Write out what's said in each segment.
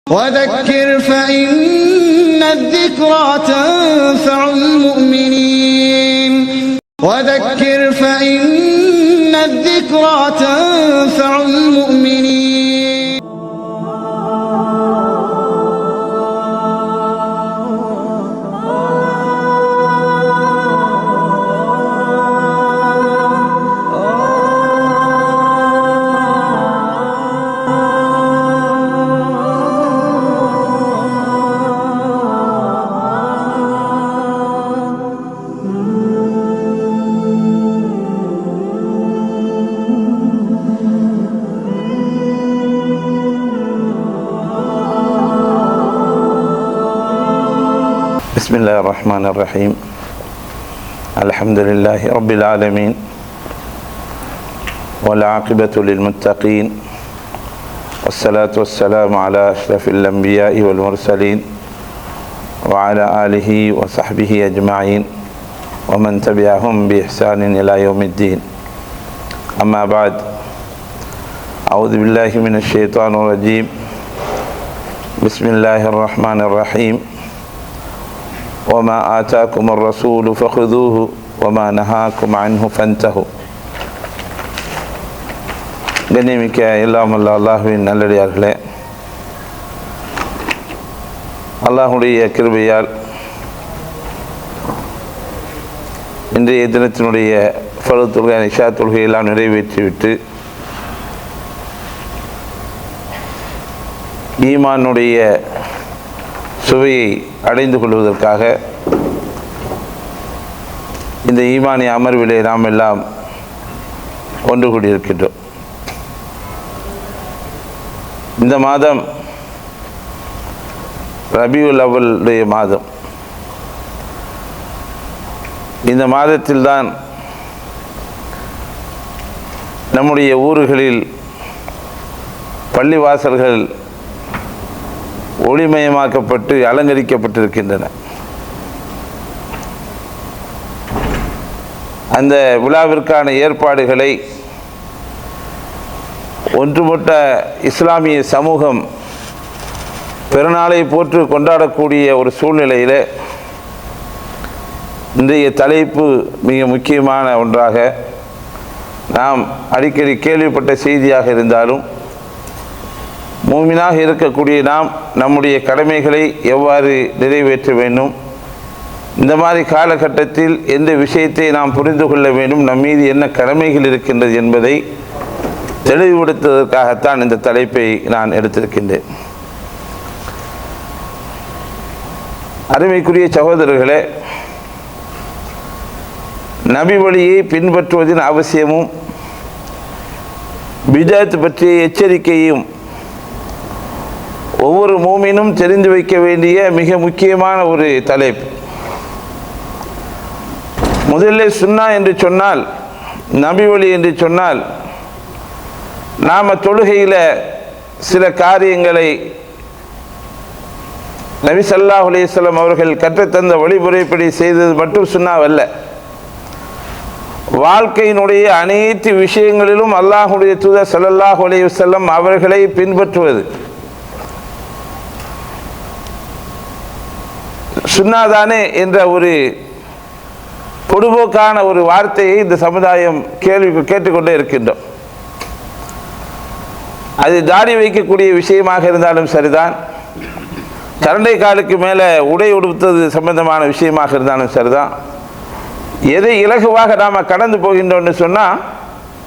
وذكر فإن الذكرى تنفع المؤمنين وذكر فإن الذكرى تنفع المؤمنين بسم الله الرحمن الرحيم. الحمد لله رب العالمين والعاقبة للمتقين والصلاة والسلام على أشرف الأنبياء والمرسلين وعلى آله وصحبه أجمعين ومن تبعهم بإحسان إلى يوم الدين. أما بعد، أعوذ بالله من الشيطان الرجيم. بسم الله الرحمن الرحيم. وما آتاكم الرسول فخذوه وما نهاكم عنه فانتهوا. கண்ணியமிக்க எல்லாம் வல்ல அல்லாஹ்வின் நல்லடியார்களே, அல்லாஹுடைய கிருபையால் இன்றைய தினத்தினுடைய ஃபர்து தொழுகை இஷா தொழுகையெல்லாம் நிறைவேற்றிவிட்டு ஈமானுடைய சுவையை அடைந்து கொள்வதற்காக இந்த ஈமானிய அமர்விலே நாம் எல்லாம் ஒன்று கூடியிருக்கின்றோம். இந்த மாதம் ரபியுல் அவ்வலுடைய மாதம். இந்த மாதத்தில்தான் நம்முடைய ஊர்களில் பள்ளிவாசல்கள் ஒளிமயமாக்கப்பட்டு அலங்கரிக்கப்பட்டிருக்கின்றன. அந்த விழாவிற்கான ஏற்பாடுகளை ஒன்றுபட்ட இஸ்லாமிய சமூகம் பெருநாளை போற்று கொண்டாடக்கூடிய ஒரு சூழ்நிலையில் இன்றைய தலைப்பு மிக முக்கியமான ஒன்றாக, நாம் அடிக்கடி கேள்விப்பட்ட செய்தியாக இருந்தாலும் மூமினாக இருக்கக்கூடிய நாம் நம்முடைய கடமைகளை எவ்வாறு நிறைவேற்ற வேண்டும், இந்த மாதிரி காலகட்டத்தில் எந்த விஷயத்தை நாம் புரிந்து கொள்ள வேண்டும், நம் மீது என்ன கடமைகள் இருக்கின்றது என்பதை தெளிவுபடுத்துவதற்காகத்தான் இந்த தலைப்பை நான் எடுத்திருக்கின்றேன். அருமைக்குரிய சகோதரர்களே, நபி வழியை பின்பற்றுவதின் அவசியமும் பிதாத் பற்றிய எச்சரிக்கையும் ஒவ்வொரு மூமினும் தெரிந்து வைக்க வேண்டிய மிக முக்கியமான ஒரு தலைப்பு. முதலில் சுன்னா என்று சொன்னால், நபி வழி என்று சொன்னால், நாம் தொழுகையில் சில காரியங்களை நபி ஸல்லல்லாஹு அலைஹி வஸல்லம் அவர்கள் கற்றுத்தந்த வழிமுறைப்படி செய்தது மட்டும் சுன்னாவல்ல. வாழ்க்கையினுடைய அனைத்து விஷயங்களிலும் அல்லாஹ்வுடைய தூதர் ஸல்லல்லாஹு அலைஹி வஸல்லம் அவர்களை பின்பற்றுவது சுன்னாதானே என்ற ஒரு பொதுபோக்கான ஒரு வார்த்தையை இந்த சமுதாயம் கேட்டுக்கொண்டே இருக்கின்றோம். அது தாடி வைக்கக்கூடிய விஷயமாக இருந்தாலும் சரிதான், கரண்டை காலுக்கு மேலே உடை உடுத்துவது சம்பந்தமான விஷயமாக இருந்தாலும் சரிதான், எதை இலகுவாக நாம் கடந்து போகின்றோம்னு சொன்னால்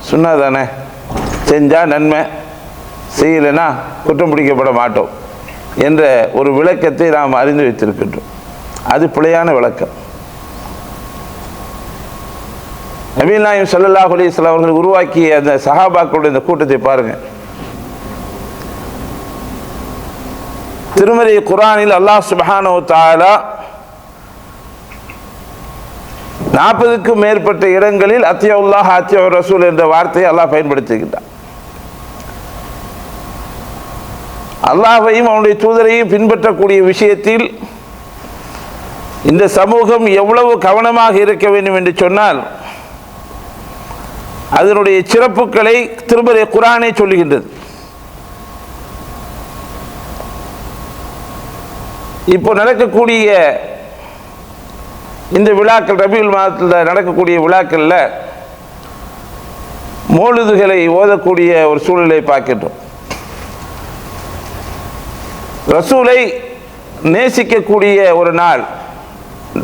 சுன்னாதானே, செஞ்சால் நன்மை, செய்யலைன்னா குற்றம் பிடிக்கப்பட மாட்டோம் என்ற ஒரு விளக்கத்தை நாம் அறிந்து வைத்திருக்கின்றோம். அது பிழையான விளக்கம். நபிகள் நாயகம் ஸல்லல்லாஹு அலைஹி வஸல்லம் அவர்கள் உருவாக்கிய அந்த சஹாபாக்களுடைய இந்த கூட்டத்தை பாருங்கள். திருமறை குர்ஆனில் அல்லாஹ் சுப்ஹானஹு வ தஆலா 40க்கும் மேற்பட்ட இடங்களில் அத்தியுல்லாஹ் அத்தியுர் ரசூல் என்ற வார்த்தையை அல்லாஹ் பயன்படுத்துகின்றார். அல்லாஹ்வையும் அவனுடைய தூதரையும் பின்பற்றக்கூடிய விஷயத்தில் இந்த சமூகம் எவ்வளவு கவனமாக இருக்க வேண்டும் என்று சொன்னால், அதனுடைய சிறப்புகளை திருமறை குர்ஆனே சொல்லுகின்றது. இப்போ நடக்கக்கூடிய இந்த விழாக்கள், ரபியுல் மாதத்தில் நடக்கக்கூடிய விழாக்களில் மௌலிதுகளை ஓதக்கூடிய ஒரு சூழ்நிலை பார்க்கின்றோம். ரசூலை நேசிக்கக்கூடிய ஒரு நாள்,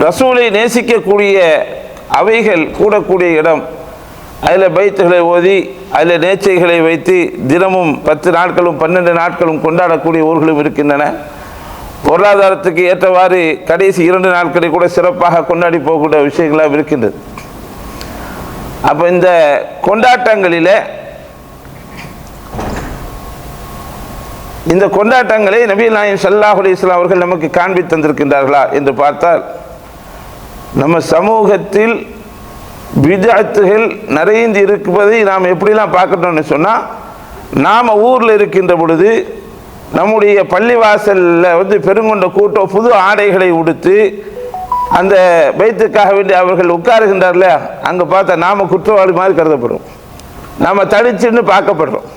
ரசூலை நேசிக்கக்கூடிய அவைகள் கூடக்கூடிய இடம், அதில் பைத்துகளை ஓதி அதில் நேர்ச்சைகளை வைத்து தினமும் 10 நாட்களும் 12 நாட்களும் கொண்டாடக்கூடிய ஊர்களும் இருக்கின்றன. பொருளாதாரத்துக்கு ஏற்றவாறு கடைசி 2 நாட்களை கூட சிறப்பாக கொண்டாடி போகக்கூடிய விஷயங்களாக இருக்கின்றது. அப்போ இந்த கொண்டாட்டங்களில் இந்த கொண்டாட்டங்களை நபிகள் நாயகம் ஸல்லல்லாஹு அலைஹி வஸல்லம் அவர்கள் நமக்கு காண்பித்து தந்திருக்கின்றார்களா என்று பார்த்தால், நம்ம சமூகத்தில் பித்அத்துகள் நிறைந்து இருப்பதை நாம் எப்படிலாம் பார்க்கணும்னு சொன்னால், நாம் ஊரில் இருக்கின்ற பொழுது நம்முடைய பள்ளிவாசலில் பெருங்கொண்ட கூட்டம் புது ஆடைகளை உடுத்து அந்த பைத்துக்காக வேண்டி அவர்கள் உட்காருகின்றார்ல, அங்கே பார்த்தா நாம் குற்றவாளி மாதிரி கருதப்படுறோம், நாம் தடிச்சுன்னு பார்க்கப்படுறோம்.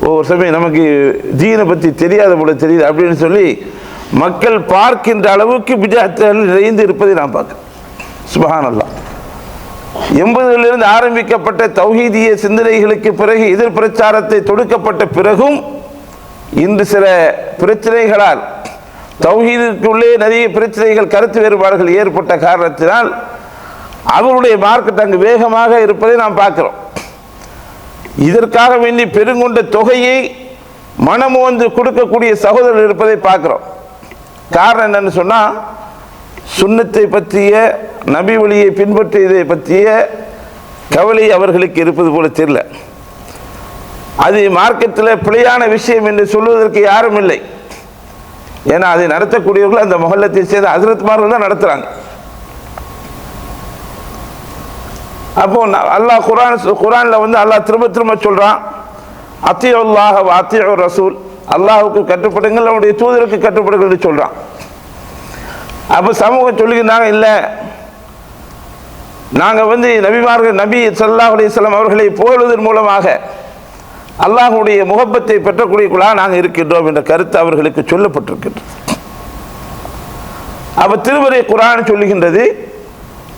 ஒவ்வொரு சமயம் நமக்கு தீனை பற்றி தெரியாத போல தெரியுது அப்படின்னு சொல்லி மக்கள் பார்க்கின்ற அளவுக்கு பித்அத்துகள் நிறைந்து இருப்பதை நாம் பார்க்கிறோம். சுப்ஹானல்லாஹ். 80களிலிருந்து ஆரம்பிக்கப்பட்ட தௌஹீதிய சிந்தனைகளுக்கு பிறகு எதிர் பிரச்சாரத்தை தொடுக்கப்பட்ட பிறகும் இன்று சில பிரச்சனைகளால் தௌஹீதுக்குள்ளே நிறைய பிரச்சனைகள், கருத்து வேறுபாடுகள் ஏற்பட்ட காரணத்தினால் அவருடைய மார்க்கெட் அங்கு வேகமாக இருப்பதை நாம் பார்க்கிறோம். இதற்காக வேண்டி பெருங்கொண்ட தொகையை மனமோந்து கொடுக்கக்கூடிய சகோதரர்கள் இருப்பதை பார்க்கிறோம். காரணம் என்னன்னு சொன்னால், சுன்னத்தை பற்றிய, நபி வழியை பின்பற்றியதை பற்றிய கவலை அவர்களுக்கு இருப்பது போல தெரியல. அது மார்க்கத்தில் பிழையான விஷயம் என்று சொல்வதற்கு யாரும் இல்லை. ஏன்னா அதை நடத்தக்கூடியவர்கள் அந்த மொஹல்லத்தை சேர்ந்த ஹஜ்ரத்மார்கள் தான் நடத்துகிறாங்க. அப்போ அல்லாஹ் குர்ஆனில் அல்லாஹ் திரும்ப திரும்ப சொல்கிறான், அத்தியுல்லாஹ வ அத்தியுர் ரசூல், அல்லாஹுக்கு கட்டுப்படுங்கள், அவருடைய தூதருக்கு கட்டுப்படுங்கள் என்று சொல்கிறான். அப்போ சமூகம் சொல்லுகிறாங்க, இல்லை நாங்கள் நபிமார்கள், நபி ஸல்லல்லாஹு அலைஹி வஸல்லம் அவர்களை புகழுவதன் மூலமாக அல்லாஹுடைய முகப்பத்தை பெற்றக்கூடியவர்களாக நாங்கள் இருக்கின்றோம் என்ற கருத்து அவர்களுக்கு சொல்லப்பட்டிருக்கின்றது. அப்போ திருமறை குர்ஆன் சொல்லுகின்றது,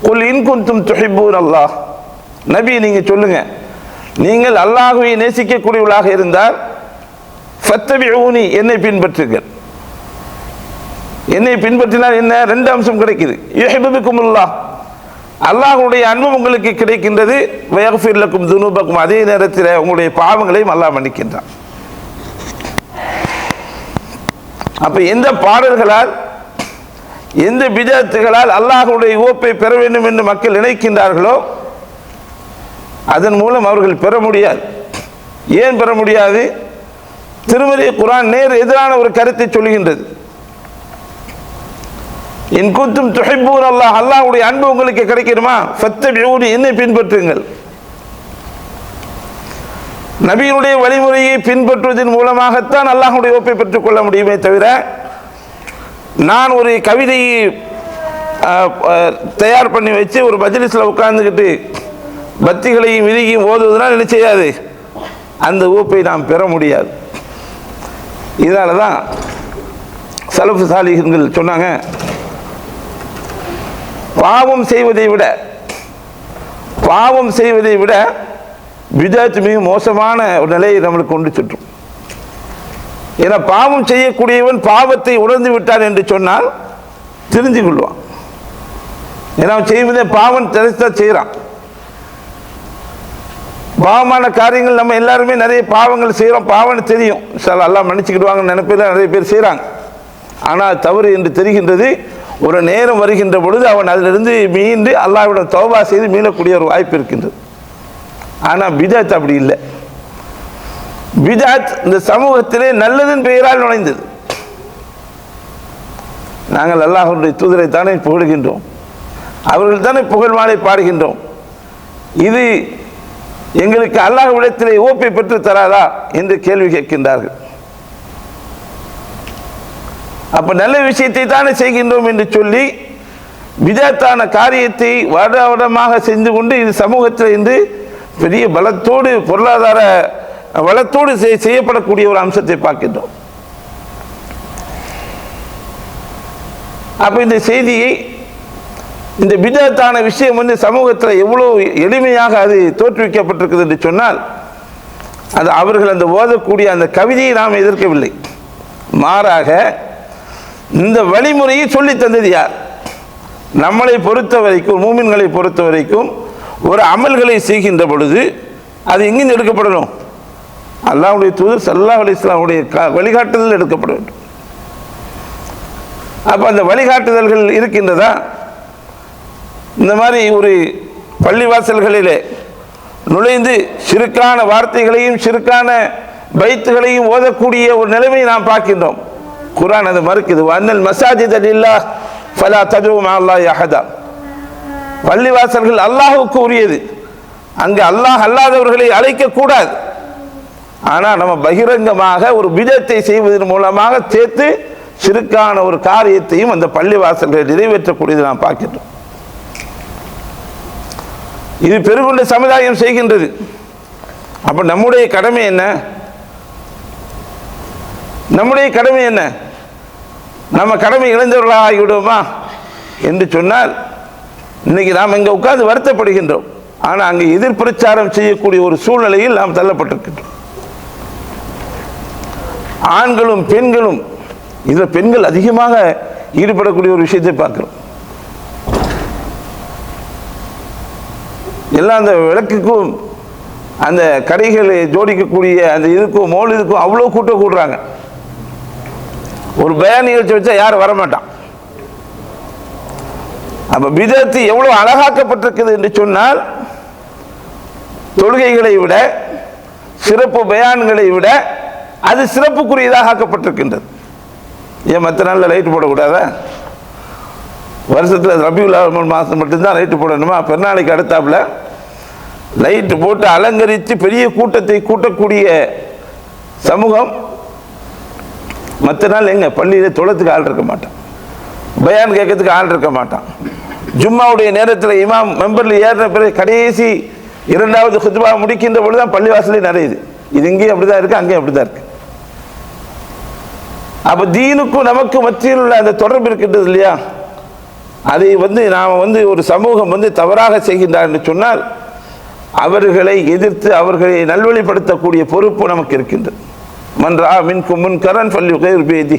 குல் இன் குன்தும் துஹிப்பூன அல்லாஹ், நபி நீங்கள் சொல்லுங்க, நீங்கள் அல்லாஹ்வை நேசிக்கக்கூடியவர்களாக இருந்தால் ஃபத்தபிஊனி, என்னை பின்பற்றுங்கள். என்னை பின்பற்றினால் என்ன? 2 அம்சம் கிடைக்குது. யுஹிப்புக்குமுல்லாஹ், அல்லாஹ்வுடைய அன்பு உங்களுக்கு கிடைக்கின்றது. வயக்ஃபிர் லக்கும் துனூபக்கும், அதே நேரத்தில் உங்களுடைய பாவங்களையும் அல்லாஹ் மன்னிக்கின்றான். அப்போ எந்த பாடல்களால், எந்த பிதஅத்துகளால் அல்லாஹ்வுடைய ஓப்பை பெற வேண்டும் என்று மக்கள் நினைக்கின்றார்களோ அதன் மூலம் அவர்கள் பெற முடியாது. ஏன் பெற முடியாது? திருமறை குர்ஆன் நேர் எதிரான ஒரு கருத்தை சொல்கின்றது. இன் குன்தும் துஹிப்பூன அல்லாஹ், அல்லாஹ்வுடைய அன்பு உங்களுக்கு கிடைக்கணுமா, ஃபத்தபிஊனி, என்னை பின்பற்றுங்கள். நபியினுடைய வழிமுறையை பின்பற்றுவதன் மூலமாகத்தான் அல்லாஹ்வுடைய ஓப்பை பெற்றுக்கொள்ள முடியுமே தவிர, நான் ஒரு கவிதையை தயார் பண்ணி வச்சு ஒரு மஜ்லிஸில் உட்கார்ந்துக்கிட்டு பத்திகளையும் விதியையும் ஓதுவதனால் என்ன செய்யாது, அந்த ஓப்பை நாம் பெற முடியாது. இதனால தான் சலஃபு சாலிஹீன்கள் சொன்னாங்க, பாவம் செய்வதை விட பிதஅத் மிக மோசமான ஒரு நிலையை நம்மளுக்கு கொண்டு சுற்றும். ஏன்னா பாவம் செய்யக்கூடியவன் பாவத்தை உணர்ந்து விட்டான் என்று சொன்னால் தெரிஞ்சு கொள்வான். ஏன்னா அவன் செய்வதே பாவம் தெரிஞ்சுதான் செய்கிறான். பாவமான காரியங்கள் நம்ம எல்லாருமே நிறைய பாவங்கள் செய்கிறோம், பாவம் தெரியும், அல்லாஹ் மன்னிச்சுக்கிடுவாங்கன்னு நினைப்பில் நிறைய பேர் செய்கிறாங்க. ஆனால் தவறு என்று தெரிகின்றது. ஒரு நேரம் வருகின்ற பொழுது அவன் அதிலிருந்து மீண்டு அல்லாஹ்விடம் தௌபா செய்து மீளக்கூடிய ஒரு வாய்ப்பு இருக்கின்றது. ஆனால் பிதஅத் அப்படி இல்லை. பிதஅத் இந்த சமூகத்திலே நல்லதன் பெயரால் நுழைந்தது. நாங்கள் அல்லாஹ்வுடைய தூதரை தானே புகழ்கின்றோம், அவர்கள் தானே புகழ் மாலை பாடுகின்றோம். இது எங்களுக்கு அல்லாஹ்விடத்திலே ஓப்பை பெற்று தராதா என்று கேள்வி கேட்கின்றார்கள். அப்போ நல்ல விஷயத்தை தானே செய்கின்றோம் என்று சொல்லி பிதஅத்தான காரியத்தை வருடமாக செஞ்சு கொண்டு இது சமூகத்தில் இன்று பெரிய பலத்தோடு, பொருளாதார வளத்தோடு செய்யப்படக்கூடிய ஒரு அம்சத்தை பார்க்கின்றோம். அப்போ இந்த செய்தியை, இந்த பிதத்தான விஷயம் வந்து சமூகத்தில் எவ்வளோ எளிமையாக அது தோற்றுவிக்கப்பட்டிருக்குது என்று சொன்னால், அது அவர்கள் அந்த ஓதக்கூடிய அந்த கவிதையை நாம் எதிர்க்கவில்லை. மாறாக இந்த வழிமுறையை சொல்லி தந்தது யார்? நம்மளை பொறுத்த வரைக்கும், மூமின்களை பொறுத்த வரைக்கும், ஒரு அமல்களை செய்கின்ற பொழுது அது எங்கிருந்து எடுக்கப்படணும்? அல்லாஹ்வுடைய தூதர் ஸல்லல்லாஹு அலைஹி வஸல்லம் வழிகாட்டுதல் எடுக்கப்பட வேண்டும். அப்போ அந்த வழிகாட்டுதல்கள் இருக்கின்றதா? இந்த மாதிரி ஒரு பள்ளிவாசல்களிலே நுழைந்து சிறுக்கான வார்த்தைகளையும் சிறுக்கான பைத்துகளையும் ஓதக்கூடிய ஒரு நிலைமையை நாம் பார்க்கின்றோம். குர்ஆன் அதை மறுக்குது. வன்னல் மஸாஜித லில்லாஹ் ஃபலா ததுஉ மஅல்லாஹி அஹதா. பள்ளிவாசல்கள் அல்லாஹ்வுக்கு உரியது, அங்கு அல்லாஹ் அல்லாதவர்களை அழைக்கக்கூடாது. ஆனால் நம்ம பகிரங்கமாக ஒரு பிதத்தை செய்வதன் மூலமாக சேர்த்து சிறுக்கான ஒரு காரியத்தையும் அந்த பள்ளிவாசல்களை நிறைவேற்றக்கூடியது நாம் பார்க்கின்றோம். இது பெருகொண்ட சமுதாயம் செய்கின்றது. அப்ப நம்முடைய கடமை என்ன? நம்முடைய கடமை என்ன? நம்ம கடமை இழந்தவர்களாக ஆகிவிடுவோமா என்று சொன்னால், இன்னைக்கு நாம் இங்கே உட்கார்ந்து வருத்தப்படுகின்றோம். ஆனால் அங்கே எதிர்பிரச்சாரம் செய்யக்கூடிய ஒரு சூழ்நிலையில் நாம் தள்ளப்பட்டிருக்கின்றோம். ஆண்களும் பெண்களும், இதில் பெண்கள் அதிகமாக ஈடுபடக்கூடிய ஒரு விஷயத்தை பார்க்கிறோம். எல்லாம் அந்த விளக்குக்கும் அந்த கடைகளை ஜோடிக்கக்கூடிய அந்த இதுக்கும் மௌலிதுக்கும் அவ்வளோ கூட்டம் கூடுறாங்க. ஒரு பயான் நிகழ்ச்சி வச்சா யாரும் வரமாட்டான். அப்ப பிதத்து எவ்வளவு அழகாக்கப்பட்டிருக்குது என்று சொன்னால், தொழுகைகளை விட, சிறப்பு பயான்களை விட அது சிறப்புக்குரியதாக ஆக்கப்பட்டிருக்கின்றது. ஏன் மற்ற நாளில் லைட்டு போடக்கூடாதா? வருஷத்தில் ரபியுல் அவ்வல் மாதம் மட்டும்தான் லைட்டு போடணுமா? பெருநாளைக்கு அடுத்தாப்புல லைட்டு போட்டு அலங்கரித்து பெரிய கூட்டத்தை கூட்டக்கூடிய சமூகம் மற்ற நாள் எங்க? பள்ளியில் தொழத்துக்கு ஆள் இருக்க மாட்டான், பயான் கேட்கறதுக்கு ஆள் இருக்க மாட்டான். ஜும்மாவுடைய நேரத்தில் இமாம் மெம்பரில் ஏறின பிறகு கடைசி இரண்டாவது குத்பா முடிக்கின்ற பொழுது தான் பள்ளிவாசலே நிறையுது. இது இங்கேயும் அப்படிதான் இருக்கு, அங்கேயும் அப்படிதான் இருக்கு. அப்ப தீனுக்கும் நமக்கு மத்தியில் உள்ள அந்த தொடர்பு இருக்கின்றது இல்லையா? அதை நாம் ஒரு சமூகம் தவறாக செய்கின்றார் என்று சொன்னால், அவர்களை எதிர்த்து அவர்களை நல்வழிப்படுத்தக்கூடிய பொறுப்பு நமக்கு இருக்கின்றது. மன்றா மின்கும் முன்கரன் ஃபல்யுகைர் பியதி.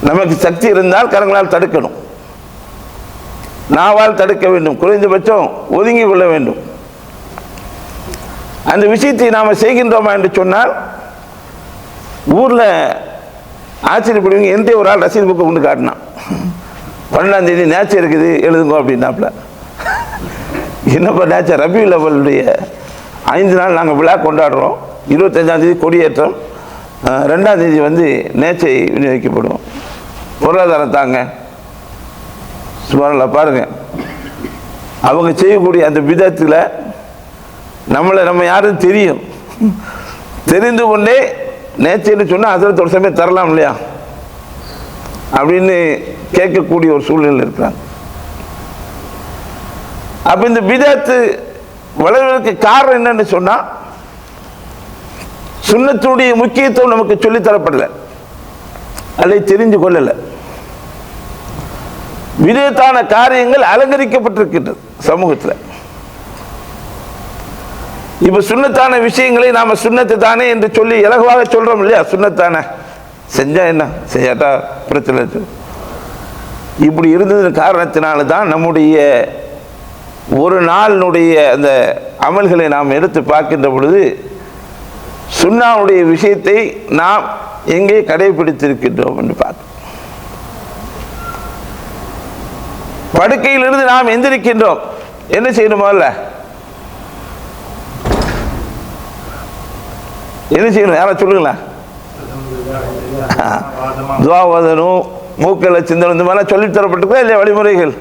நமக்கு சக்தி இருந்தால் கரங்களால் தடுக்கணும், நாவால் தடுக்க வேண்டும், குறைந்தபட்சம் ஒதுங்கி கொள்ள வேண்டும். அந்த விஷயத்தை நாம் செய்கின்றோமா என்று சொன்னால், ஊரில் ஆச்சரியப்படுவீங்க. எந்த ஒரு ஆள் ரசீது புக்கை கொண்டு காட்டினான், 12ஆம் தேதி நேச்சர் இருக்குது எழுதுங்க அப்படின்னாப்புல. என்னப்பா நேச்சர்? ரபியுல் அவ்வலுடைய 5 நாள் நாங்கள் விழா கொண்டாடுறோம். 25ஆம் தேதி கொடியேற்றம், 2ஆம் தேதி நேச்சை விநியோகிக்கப்படும். பொருளாதாரம் தாங்க சுமாரில் பாருங்க. அவங்க செய்யக்கூடிய அந்த விதத்தில் நம்ம யாரும் தெரியும், தெரிந்து கொண்டே நேச்சர்னு சொன்னால் அதில் ஒரு சமயம் தரலாம் இல்லையா அப்படின்னு கேட்கக்கூடிய ஒரு சூழ்நிலை இருக்கிறாங்க. அப்போ இந்த பிதத்து வளர்வதற்கு காரணம் என்னன்னு சொன்னால், சுன்னத்துடைய முக்கியத்துவம் நமக்கு சொல்லித்தரப்படலை, அதை தெரிந்து கொள்ளலை. பிதத்தான காரியங்கள் அலங்கரிக்கப்பட்டிருக்கின்றது சமூகத்தில். இப்ப சுன்னத்தான விஷயங்களை நாம சுன்னத்து தானே என்று சொல்லி இலகுவாக சொல்றோம் இல்லையா? சுன்னத்தானே செஞ்சா என்ன, செய்யாட்டா பிரச்சனை. இப்படி இருந்தது காரணத்தினால தான் நம்முடைய ஒரு நாளினுடைய அந்த அமல்களை நாம் எடுத்து பார்க்கின்ற பொழுது சுன்னாவுடைய விஷயத்தை நாம் எங்கே கடைபிடித்திருக்கின்றோம் என்று பார்க்க. படுக்கையிலிருந்து நாம் எந்திரிக்கின்றோம், என்ன செய்யணுமோ இல்ல, என்ன செய்யணும்? யாரா சொல்லுங்களா? துவா ஓதணும், மூக்கல்ல சிந்தனை, இந்த மாதிரிலாம் சொல்லித் தரப்பட்டிருக்கா இல்லையா வழிமுறைகள்?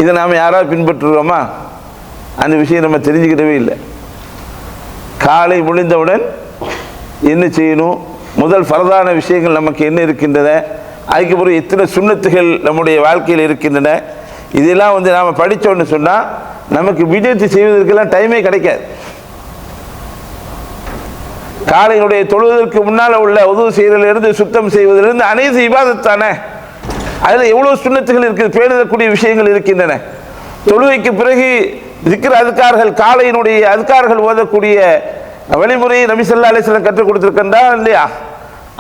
இதை நாம் யாராவது பின்பற்றுறோமா? அந்த விஷயம் நம்ம தெரிஞ்சுக்கிட்டவே இல்லை. காலை முடிந்தவுடன் என்ன செய்யணும், முதல் ஃபரதான விஷயங்கள் நமக்கு என்ன இருக்கின்றன, அதுக்கு பிறகு எத்தனை சுன்னத்துகள் நம்முடைய வாழ்க்கையில் இருக்கின்றன, இதெல்லாம் நாம் படித்தோன்னு சொன்னால் நமக்கு விஜயத்தை செய்வதற்கெல்லாம் டைமே கிடைக்காது. காலையினுடைய தொழுவதற்கு முன்னால் உள்ள உதவு செய்வதிலிருந்து சுத்தம் செய்வதிலிருந்து அனைத்து இபாதத்தானே, அதில் எவ்வளோ சுன்னத்துகள் இருக்குது, பேணுதக்கூடிய விஷயங்கள் இருக்கின்றன. தொழுகைக்கு பிறகு இருக்கிற அதுக்கார்கள், காலையினுடைய அதுக்கார்கள் ஓதக்கூடிய வழிமுறையை நபி ஸல்லல்லாஹு அலைஹி வஸல்லம் கற்றுக் கொடுத்திருக்கின்றார் இல்லையா?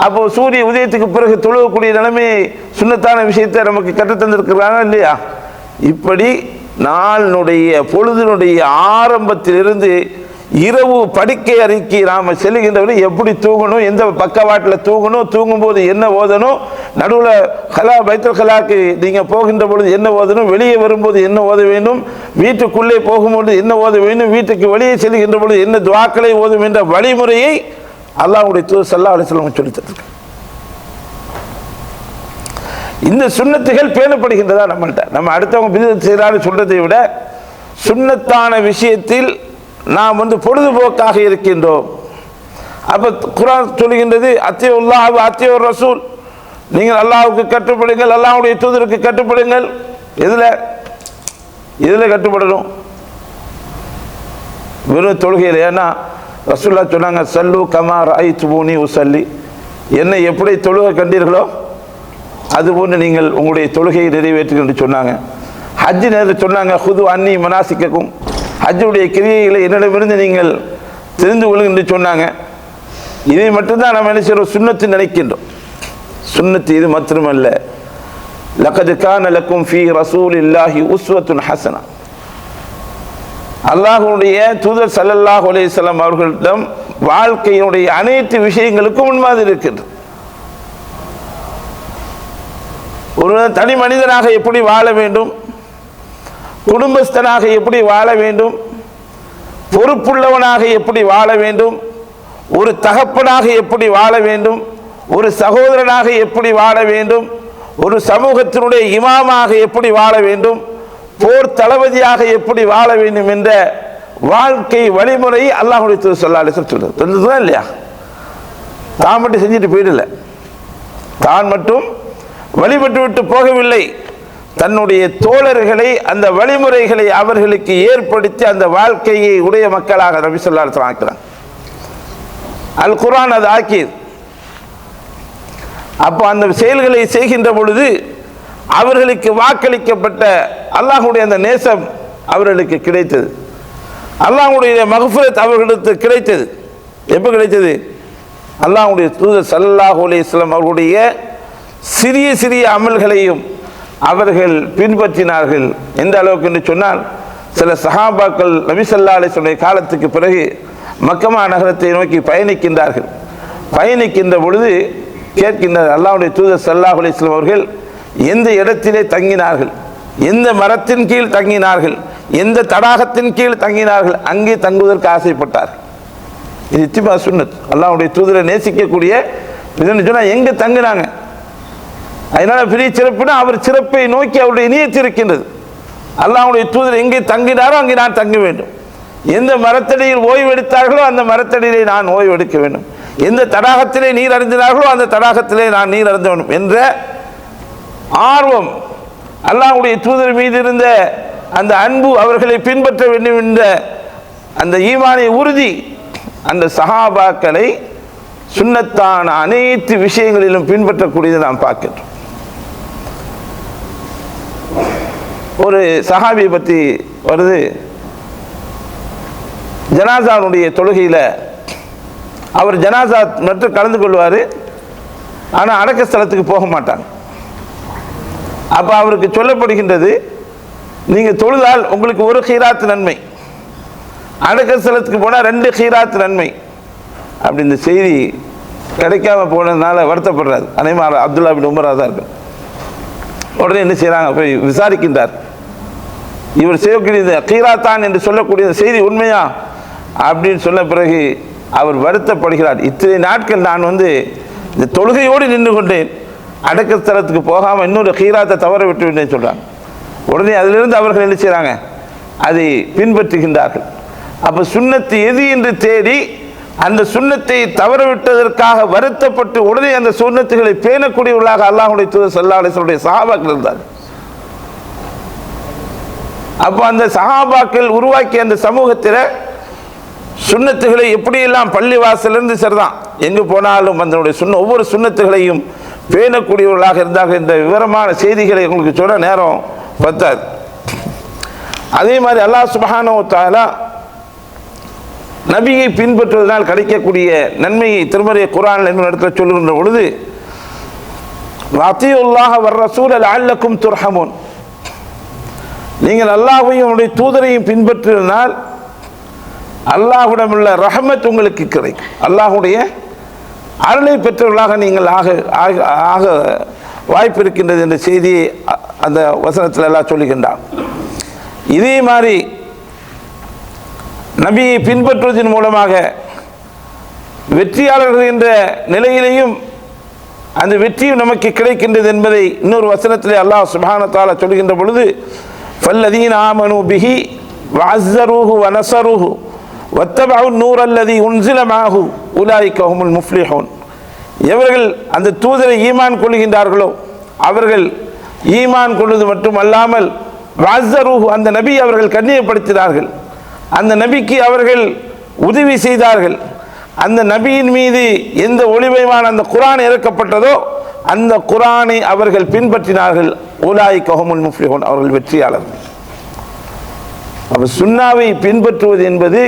அப்போ சூரிய உதயத்துக்கு பிறகு தொழுகக்கூடிய நிலைமை சுன்னத்தான விஷயத்தை நமக்கு கற்றுத்தந்திருக்கிறாங்க இல்லையா? இப்படி நாளினுடைய பொழுதினுடைய ஆரம்பத்திலிருந்து இரவு படுக்கை அறைக்கு நாம் செல்லுகின்றவரை எப்படி தூங்கணும், எந்த பக்கவாட்டில் தூங்கணும், தூங்கும்போது என்ன ஓதணும், நடுவில் பைத்துல் கலாக்கு நீங்கள் போகின்ற பொழுது என்ன ஓதணும், வெளியே வரும்போது என்ன ஓத வேண்டும், வீட்டுக்குள்ளே போகும்போது என்ன ஓத வேண்டும், வீட்டுக்கு வெளியே செல்கின்ற பொழுது என்ன துஆக்களை ஓதும் என்ற வழிமுறையை அல்லாஹ்வுடைய தூதர் ஸல்லல்லாஹு அலைஹி வஸல்லம் சொல்லித் தந்தார்கள். இந்த சுன்னத்துகள் பேணப்படுகின்றதா நம்மள்கிட்ட? நம்ம அடுத்தவங்க பிதஅத் செய்யறான்னு சொல்றதை விட சுன்னத்தான விஷயத்தில் நாம் பொழுதுபோக்காக இருக்கின்றோம். அப்ப குர்ஆன் சொல்லுகின்றது அத்தியுல்லாஹ் வ அத்தியுர் ரசூல், நீங்கள் அல்லாஹ்வுக்கு கட்டுப்படுங்கள், அல்லாஹ்வுடைய தூதருக்கு கட்டுப்படுங்கள். எதுல கட்டுப்படணும்? வெறும் தொழுகையில். ஏன்னா ரசூலுல்லாஹ் சொன்னாங்க, சல்லு கமா ரஅய்துமூனி உஸல்லி, என்னை எப்படி தொழுகை கண்டீர்களோ அதுபோன்று நீங்கள் உங்களுடைய தொழுகையை நிறைவேற்றுங்கள் என்று சொன்னாங்க. ஹஜ் நேரத்தில் சொன்னாங்க, ஹுது அன்னி மனாசிக்கக்கும், ஹஜ்ஜுடைய கிரியைகளை என்னிடமிருந்து நீங்கள் தெரிந்து கொள்ளுங்கள் என்று சொன்னாங்க. இதை மட்டும்தான் நம்ம என்ன செய்கிறோம், சுன்னத்து நினைக்கின்றோம். சுன்னத்து இது மட்டுமல்ல, லகத் கான லக்கும் ஃபீ ரசூலில்லாஹி உஸ்வத்துன் ஹஸனா, அல்லாஹ்வுடைய தூதர் ஸல்லல்லாஹு அலைஹி வஸல்லம் அவர்களிடம் வாழ்க்கையினுடைய அனைத்து விஷயங்களுக்கும் முன்மாதிரி இருக்கின்றது. ஒரு தனி மனிதனாக எப்படி வாழ வேண்டும், குடும்பஸ்தனாக எப்படி வாழ வேண்டும், பொறுப்புள்ளவனாக எப்படி வாழ வேண்டும், ஒரு தகப்பனாக எப்படி வாழ வேண்டும், ஒரு சகோதரனாக எப்படி வாழ வேண்டும், ஒரு சமூகத்தினுடைய இமாமாக எப்படி வாழ வேண்டும், போர் தளபதியாக எப்படி வாழ வேண்டும் என்ற வாழ்க்கை வழிமுறையை அல்லாஹ்வுடைய தூதர் ஸல்லல்லாஹு அலைஹி வஸல்லம் சொல்லுதான் இல்லையா? தான் மட்டும் செஞ்சுட்டு போயிடல, தான் மட்டும் வழிபட்டு விட்டு போகவில்லை, தன்னுடைய தோழர்களை அந்த வழிமுறைகளை அவர்களுக்கு ஏற்படுத்தி அந்த வாழ்க்கையை உடைய மக்களாக நபி ஸல்லல்லாஹு அலைஹி வஸல்லம் ஆக்கிறாங்க. அல் குர்ஆன் அது ஆக்கியது. அப்போ அந்த செயல்களை செய்கின்ற பொழுது அவர்களுக்கு வாக்களிக்கப்பட்ட அல்லாஹ்வுடைய அந்த நேசம் அவர்களுக்கு கிடைத்தது, அல்லாஹ்வுடைய மக்ஃபிரத் அவர்களுக்கு கிடைத்தது. எப்போ கிடைத்தது? அல்லாஹ்வுடைய தூதர் ஸல்லல்லாஹு அலைஹி வஸல்லம் அவர்களுடைய சிறிய சிறிய அமல்களையும் அவர்கள் பின்பற்றினார்கள். எந்த அளவுக்கு என்று சொன்னால், சில சஹாபாக்கள் நபி ஸல்லல்லாஹு அலைஹி வஸல்லம் காலத்துக்கு பிறகு மக்கமா நகரத்தை நோக்கி பயணிக்கின்றார்கள். பயணிக்கின்ற பொழுது கேட்கின்றார், அல்லாஹ்வுடைய தூதர் ஸல்லல்லாஹு அலைஹி வஸல்லம் அவர்கள் எந்த இடத்திலே தங்கினார்கள், எந்த மரத்தின் கீழ் தங்கினார்கள், எந்த தடாகத்தின் கீழ் தங்கினார்கள், அங்கே தங்குவதற்கு ஆசைப்பட்டார்கள். இது இத்திபா சுன்னத். அல்லாஹ்வுடைய தூதரை நேசிக்கக்கூடிய இதுன்னு சொன்னால் எங்கே தங்கினாங்க, அதனால பெரிய சிறப்புனா அவர் சிறப்பை நோக்கி அவருடைய நியத்து இருக்கின்றது. அல்லாஹ்வுடைய தூதர் எங்கே தங்கினாரோ அங்கே நான் தங்க வேண்டும், எந்த மரத்தடியில் ஓய்வு எடுத்தார்களோ அந்த மரத்தடியிலே நான் ஓய்வு எடுக்க வேண்டும், எந்த தடாகத்திலே நீர் அருந்தினார்களோ அந்த தடாகத்திலே நான் நீர் அருந்த வேண்டும் என்ற ஆர்வம், அல்லாஹ்வுடைய தூதர் மீது இருந்த அந்த அன்பு, அவர்களை பின்பற்ற வேண்டும் என்ற அந்த ஈமானிய உறுதி அந்த சஹாபாக்களை சுன்னத்தான அனைத்து விஷயங்களிலும் பின்பற்றக்கூடியதை நாம் பார்க்கின்றோம். ஒரு சஹாபியை பற்றி வருது, ஜனாசாவுடைய தொழுகையில் அவர் ஜனாசா மட்டும் கலந்து கொள்வார், ஆனால் அடக்க ஸ்தலத்துக்கு போக மாட்டாங்க. அப்போ அவருக்கு சொல்லப்படுகின்றது, நீங்கள் தொழுதால் உங்களுக்கு ஒரு கீராத் நன்மை, அடக்க ஸ்தலத்துக்கு போனால் 2 கீராத் நன்மை. அப்படி இந்த செய்தி கிடைக்காம போனதுனால வருத்தப்படுறாரு. அதேமாதிரி அப்துல்லா பின் உமராக தான் இருக்கு. உடனே என்ன செய்கிறாங்க, போய் விசாரிக்கின்றார். இவர் செய்யக்கூடிய கீராத்தான் என்று சொல்லக்கூடிய செய்தி உண்மையா அப்படின்னு சொன்ன பிறகு அவர் வருத்தப்படுகிறார். இத்தனை நாட்கள் நான் இந்த தொழுகையோடு நின்று கொண்டேன், அடக்க ஸ்தலத்துக்கு போகாமல் இன்னொரு கீராத்தை தவற விட்டு விட்டேன்னு சொல்கிறாங்க. உடனே அதிலிருந்து அவர்கள் என்ன செய்கிறாங்க, அதை பின்பற்றுகின்றார்கள். அப்போ சுன்னத்து எது என்று தேடி அந்த சுன்னத்தை தவறவிட்டதற்காக வருத்தப்பட்டு உடனே அந்த சுன்னத்துகளை பேணக்கூடியவர்களாக அல்லாஹ்வுடைய தூதர் ஸல்லல்லாஹு அலைஹி வஸல்லம் சஹாபாக்கள் இருந்தார்கள். அப்போ அந்த சஹாபாக்கள் உருவாக்கிய அந்த சமூகத்தில் சுன்னத்துகளை எப்படியெல்லாம் பள்ளி வாசலிருந்து சரிதான் எங்கு போனாலும் அதனுடைய ஒவ்வொரு சுன்னத்துகளையும் பேணக்கூடியவர்களாக இருந்தார்கள் என்ற விவரமான செய்திகளை உங்களுக்கு சொல்ல நேரம் பத்தாது. அதே மாதிரி அல்லாஹ் சுப்ஹானஹு வ தஆலா நபியை பின்பற்றுவதனால் கிடைக்கக்கூடிய நன்மையை திருமறை குர்ஆனில் என்ன இடத்துல சொல்லுகின்ற பொழுது, வஅத்தியுல்லாஹ வர் ரசூல லஅல்லக்கும் துர்ஹமூன், நீங்கள் அல்லாஹ்வையும் அவருடைய தூதரையும் பின்பற்றினால் அல்லாஹ்விடம் உள்ள ரஹமத் உங்களுக்கு கிடைக்கும், அல்லாஹ்வுடைய அருளை பெற்றவர்களாக நீங்கள் ஆக வாய்ப்பு இருக்கின்றது என்ற செய்தியை அந்த வசனத்தில் எல்லாம் சொல்லுகின்றான். இதே மாதிரி நபியை பின்பற்றுவதன் மூலமாக வெற்றியாளர்கள் என்ற நிலையிலேயும் அந்த வெற்றியும் நமக்கு கிடைக்கின்றது என்பதை இன்னொரு வசனத்திலே அல்லாஹ் சுப்ஹானஹு வ தஆலா சொல்கின்ற பொழுது, ஃபல்லதீன ஆமனூ பிஹி வஅஸ்ஸரூஹு வனஸரூஹு வத்தபஉ நூர அல்லதி உன்ஸில மஅஹு உலாயிக ஹுமுல் முஃப்லிஹூன், எவர்கள் அந்த தூதரை ஈமான் கொள்கின்றார்களோ அவர்கள் ஈமான் கொள்வது மட்டுமல்லாமல் வஅஸ்ஸரூஹு, அந்த நபி அவர்கள் கண்ணியப்படுத்தினார்கள், அந்த நபிக்கு அவர்கள் உதவி செய்தார்கள், அந்த நபியின் மீது எந்த ஒளிமயமான அந்த குர்ஆன் இறக்கப்பட்டதோ அந்த குர்ஆனை அவர்கள் பின்பற்றினார்கள், உலாயிக ஹுமுல் முஃப்லிஹூன், அவர்கள் வெற்றியாளர்கள். அப்ப சுன்னாவை பின்பற்றுவது என்பது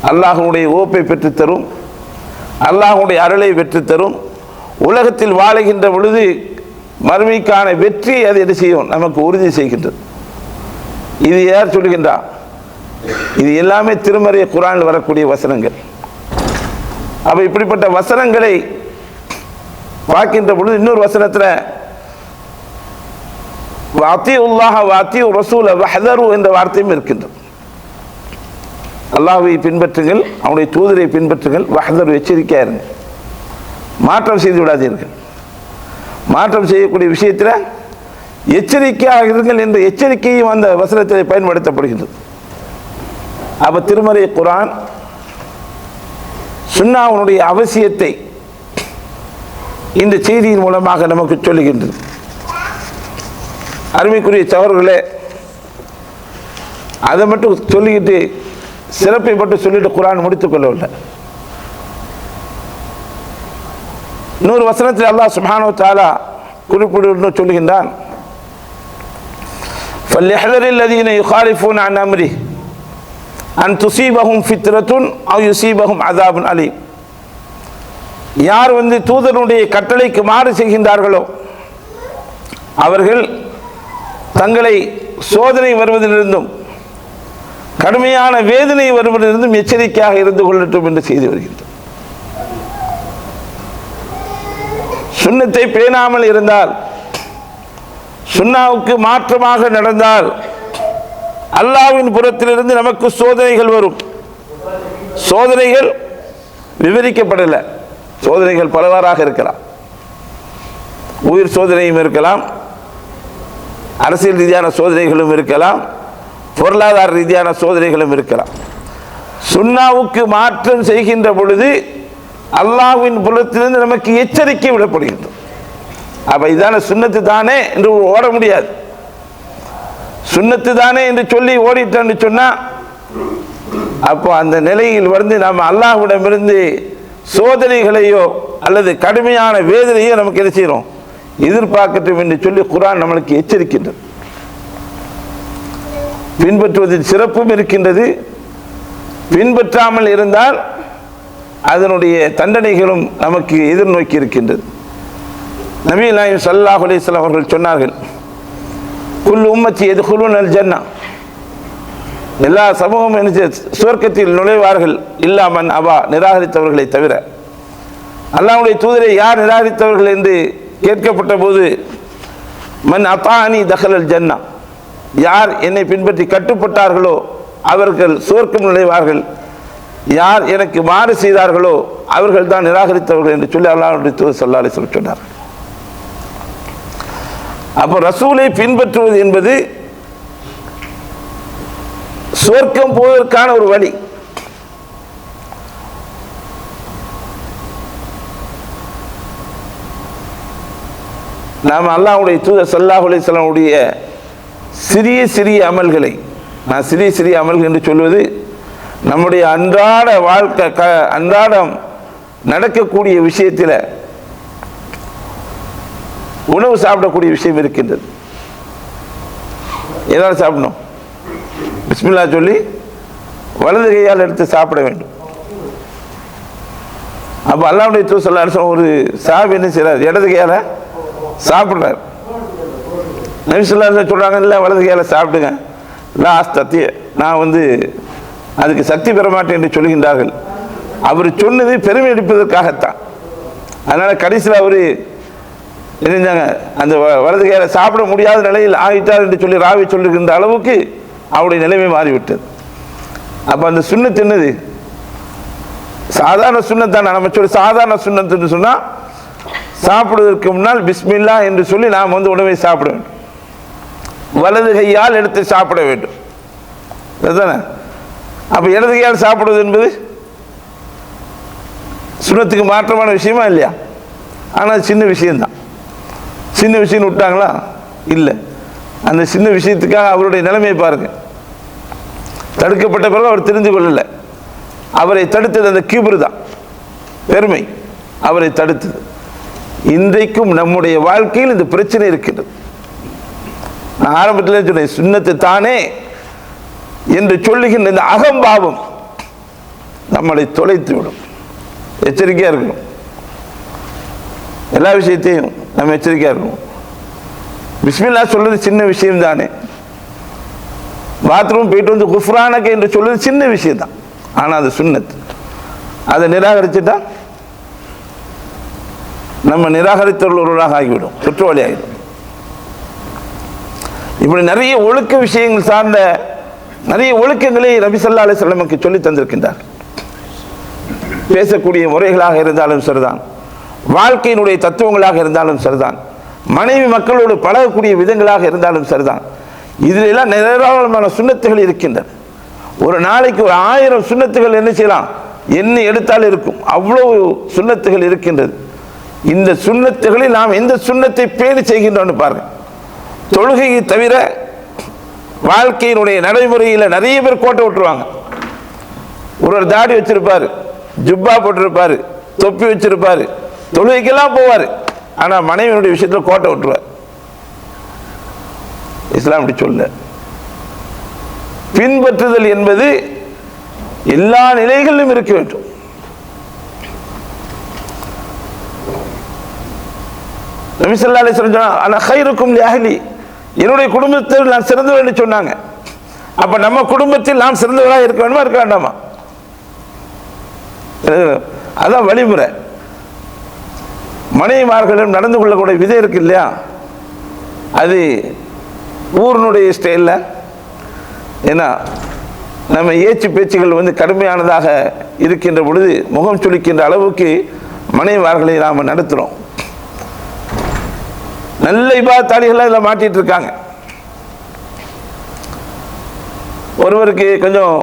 அல்லாஹ்வுடைய ஓப்பை பெற்றுத்தரும், அல்லாஹ்வுடைய அருளை பெற்றுத்தரும், உலகத்தில் வாழுகின்ற பொழுது மறுமைக்கான வெற்றி அது என்ன செய்யும், நமக்கு உறுதி செய்கின்றது. இது யார் சொல்லுகின்றார்? இது எல்லாமே திருமறை குர்ஆனில் வரக்கூடிய வசனங்கள். அப்ப இப்படிப்பட்ட வசனங்களை பார்க்கின்ற பொழுது இன்னொரு வசனத்தில் வஅத்தியுல்லாஹ வஅத்தியு ரசூல வஹ்தரு என்ற வார்த்தையும் இருக்கின்றது. அல்லாஹ்வை பின்பற்றுங்கள், அவனுடைய தூதரை பின்பற்றுங்கள், வஹ்தரு எச்சரிக்கையாக இருங்க, மாற்றம் செய்து விடாதீர்கள், மாற்றம் செய்யக்கூடிய விஷயத்தில் எச்சரிக்கையாக இருங்கள் என்ற எச்சரிக்கையும் அந்த வசனத்தில் பயன்படுத்தப்படுகின்றது. அப்ப திருமறை குர்ஆன் சுன்னாவுடைய அவசியத்தை இந்த செய்தியின் மூலமாக நமக்கு சொல்லுகின்றது. அருமைக்குரிய சகோதரர்களே, அதை மட்டும் சொல்லிக்கிட்டு சிறப்பை மட்டும் சொல்லிட்டு குர்ஆன் முடித்துக் கொள்ளவில்லை. இன்னொரு வசனத்தில் அல்லாஹ் சுப்ஹானஹு வ தஆலா குறிப்பிட்டு சொல்லுகின்றான், ஃபல்யஹ்தரில் லதீன யுகாலிஃபூன அன் அம்ரிஹி அன் துஸீபஹும் ஃபித்னத்துன் அவ் யுஸீபஹும் அஸாபுன் அலீம், யார் தூதருடைய கட்டளைக்கு மாறு செய்கின்றார்களோ அவர்கள் தங்களை சோதனை வருவதிலிருந்தும் கடுமையான வேதனை வருவதிலிருந்தும் எச்சரிக்கையாக இருந்து கொள்ளட்டும் என்று செய்து வருகின்றார். சுன்னத்தை பேணாமல் இருந்தால், சுன்னாவுக்கு மாற்றமாக நடந்தால் அல்லாஹ்வின் புறத்திலிருந்து நமக்கு சோதனைகள் வரும். சோதனைகள் விவரிக்கப்படலை, சோதனைகள் பலவாறாக இருக்கலாம். உயிர் சோதனையும் இருக்கலாம், அரசியல் ரீதியான சோதனைகளும் இருக்கலாம், பொருளாதார ரீதியான சோதனைகளும் இருக்கலாம். சுன்னாவுக்கு மாற்றம் செய்கின்ற பொழுது அல்லாஹ்வின் புறத்திலிருந்து நமக்கு எச்சரிக்கை விடப்படுகின்றது. அப்ப இதான சுன்னத்து தானே என்று ஓட முடியாது. சுன்னத்து தானே என்று சொல்லி ஓடிட்டோன்னு சொன்னா அப்போ அந்த நிலையில் நாம் அல்லாஹ்விடமிருந்து சோதனைகளையோ அல்லது கடுமையான வேதனையோ நமக்கு என்ன செய்யறோம், எதிர்பார்க்கட்டும் என்று சொல்லி குர்ஆன் நம்மளுக்கு எச்சரிக்கின்றது. பின்பற்றுவதில் சிறப்பும் இருக்கின்றது, பின்பற்றாமல் இருந்தால் அதனுடைய தண்டனைகளும் நமக்கு எதிர்நோக்கி இருக்கின்றது. நபிகள் நாயகம் ஸல்லல்லாஹு அலைஹி வஸல்லம் அவர்கள் சொன்னார்கள், குல் உம்மத்தி யதுகுலூனல் ஜன்னah, எல்லா சமூகமும் சுவர்க்கத்தில் நுழைவார்கள், இல்லாமன் அபா, நிராகரித்தவர்களை தவிர. அல்லாஹ்வுடைய தூதரை யார் நிராகரித்தவர்கள் என்று கேட்கப்பட்ட போது, மன் அத்தானி தஹலல் ஜன்னah, யார் என்னை பின்பற்றி கட்டுப்பட்டார்களோ அவர்கள் சுவர்க்கம் நுழைவார்கள், யார் எனக்கு மாறு செய்தார்களோ அவர்கள் தான் நிராகரித்தவர்கள் என்று சொல்லி அல்லாஹ்வுடைய தூதர் ஸல்லல்லாஹு அலைஹி வஸல்லம் சொன்னார். அப்போ ரசூலை பின்பற்றுவது என்பது சுவர்க்கம் போவதற்கான ஒரு வழி. நாம் அல்லாஹ்வுடைய தூதர் ஸல்லல்லாஹு அலைஹி வஸல்லம் உடைய சிறிய சிறிய அமல்களை, நான் சிறிய சிறிய அமல்கள் என்று சொல்வது நம்முடைய அன்றாட வாழ்க்கை, அன்றாடம் நடக்கக்கூடிய விஷயத்தில் உணவு சாப்பிடக்கூடிய விஷயம் இருக்கின்றது. ஏதாவது சாப்பிடணும், பிஸ்மில்லா சொல்லி வலது கையால் எடுத்து சாப்பிட வேண்டும். அப்போ அல்லாஹ்வுடைய தூதர் ஸல்லல்லாஹு அலைஹி வஸல்லம் ஒரு சஹாபி என்ன செய்றார், இடது கையால் சாப்பிட்றார். நபி ஸல்லல்லாஹு அலைஹி வஸல்லம் சொல்கிறாங்க, இல்லை வலது கையால் சாப்பிடுங்க, லாஸ்தத்திய நான் அதுக்கு சக்தி பெற மாட்டேன் என்று சொல்கின்றார்கள். அவர் சொன்னது பெருமை எடுப்பதற்காகத்தான். அதனால் கடைசியில் அவர் இருந்தாங்க, அந்த வலது கையால் சாப்பிட முடியாத நிலையில் ஆகிட்டார் என்று சொல்லி ராவி சொல்லுகின்ற அளவுக்கு அவருடைய நிலைமை மாறிவிட்டது. அப்போ அந்த சுன்னத் என்னது, சாதாரண சுன்னத்தான. நம்ம சொல்லி சாதாரண சுன்னத்துன்னு சொன்னால் சாப்பிடுவதற்கு முன்னால் பிஸ்மில்லா என்று சொல்லி நாம் உணவை சாப்பிட வேண்டும், வலது கையால் எடுத்து சாப்பிட வேண்டும். அதுதானே? அப்போ இடது கையால் சாப்பிடுவது என்பது சுன்னத்துக்கு மாற்றமான விஷயமா இல்லையா? ஆனால் சின்ன விஷயம்தான். சின்ன விஷயம் விட்டாங்களா? இல்லை. அந்த சின்ன விஷயத்துக்காக அவருடைய நிலைமையை பாருங்க. தடுக்கப்பட்ட பிறகு அவர் தெரிந்து கொள்ளலை. அவரை தடுத்தது அந்த கிப்ரு தான், பெருமை அவரை தடுத்தது. இன்றைக்கும் நம்முடைய வாழ்க்கையில் இந்த பிரச்சனை இருக்கின்றது. நான் ஆரம்பத்தில் சொன்னேன், சுன்னத்து தானே என்று சொல்லுகின்ற இந்த அகம்பாவம் நம்மளை தொலைத்து விடும். எச்சரிக்கையாக இருக்கணும். எல்லா விஷயத்தையும் நம்ம எச்சரிக்கையாக இருக்கணும். பிஸ்மில்லா சொல்றது சின்ன விஷயம் தானே. பாத்ரூம் போயிட்டு வந்து குஃப்ரானக என்று சொல்றது சின்ன விஷயம் தான், ஆனால் அது சுன்னத். அதை நிராகரிச்சுட்டா நம்ம நிராகரித்தவர்களாக ஆகிவிடும், குற்றவாளி ஆகிடும். இப்படி நிறைய ஒழுக்க விஷயங்கள் சார்ந்த நிறைய ஒழுக்கங்களை நபி ஸல்லல்லாஹு அலைஹி வஸல்லம் சொல்லி தந்திருக்கின்றார். பேசக்கூடிய முறைகளாக இருந்தாலும் சரிதான், வாழ்க்கையினுடைய தத்துவங்களாக இருந்தாலும் சரிதான், மனைவி மக்களோடு பழகக்கூடிய விதங்களாக இருந்தாலும் சரிதான், இதிலெல்லாம் ஏராளமான சுன்னத்துகள் இருக்கின்றன. ஒரு நாளைக்கு ஒரு 1000 சுன்னத்துகள் என்ன செய்யலாம், எண்ணி எடுத்தால் இருக்கும், அவ்வளவு சுன்னத்துகள் இருக்கின்றது. இந்த சுன்னத்துகளில் நாம் எந்த சுன்னத்தை பேணி செய்கின்றோம்னு பாருங்க. தொழுகையை தவிர வாழ்க்கையினுடைய நடைமுறையில் நிறைய பேர் கோட்டை விட்டுருவாங்க. ஒரு தாடி வச்சிருப்பாரு, ஜுப்பா போட்டிருப்பாரு, தொப்பி வச்சிருப்பாரு, தொழுகைக்கெல்லாம் போவார், ஆனால் மனைவியினுடைய விஷயத்தில் கோட்டை விட்டுருவார். இஸ்லாம் அப்படி சொல்ல. பின்பற்றுதல் என்பது எல்லா நிலைகளிலும் இருக்க வேண்டும். நபி ஸல்லல்லாஹு அலைஹி வஸல்லம் சொன்னாங்க, அன கைருக்கும் லி அஹ்லி, என்னுடைய குடும்பத்தில் நான் சிறந்தவர் என்று சொன்னாங்க. அப்ப நம்ம குடும்பத்தில் நாம் சிறந்தவராக இருக்க வேண்டுமா, இருக்க வேண்டாமா? அதான் வழிமுறை. மனைவிமார்களிடம் நடந்து கொள்ளக்கூடிய விதம் இருக்கு இல்லையா, அது ஊரினுடைய ஸ்டைலில். ஏன்னா நம்ம ஏச்சு பேச்சுகள் கடுமையானதாக இருக்கின்ற பொழுது முகம் சுளிக்கின்ற அளவுக்கு மனைவிமார்களை நாம் நடத்துகிறோம். நல்ல இபாதத்தாளிகள் இதில் மாட்டிட்டு இருக்காங்க. ஒருவருக்கு கொஞ்சம்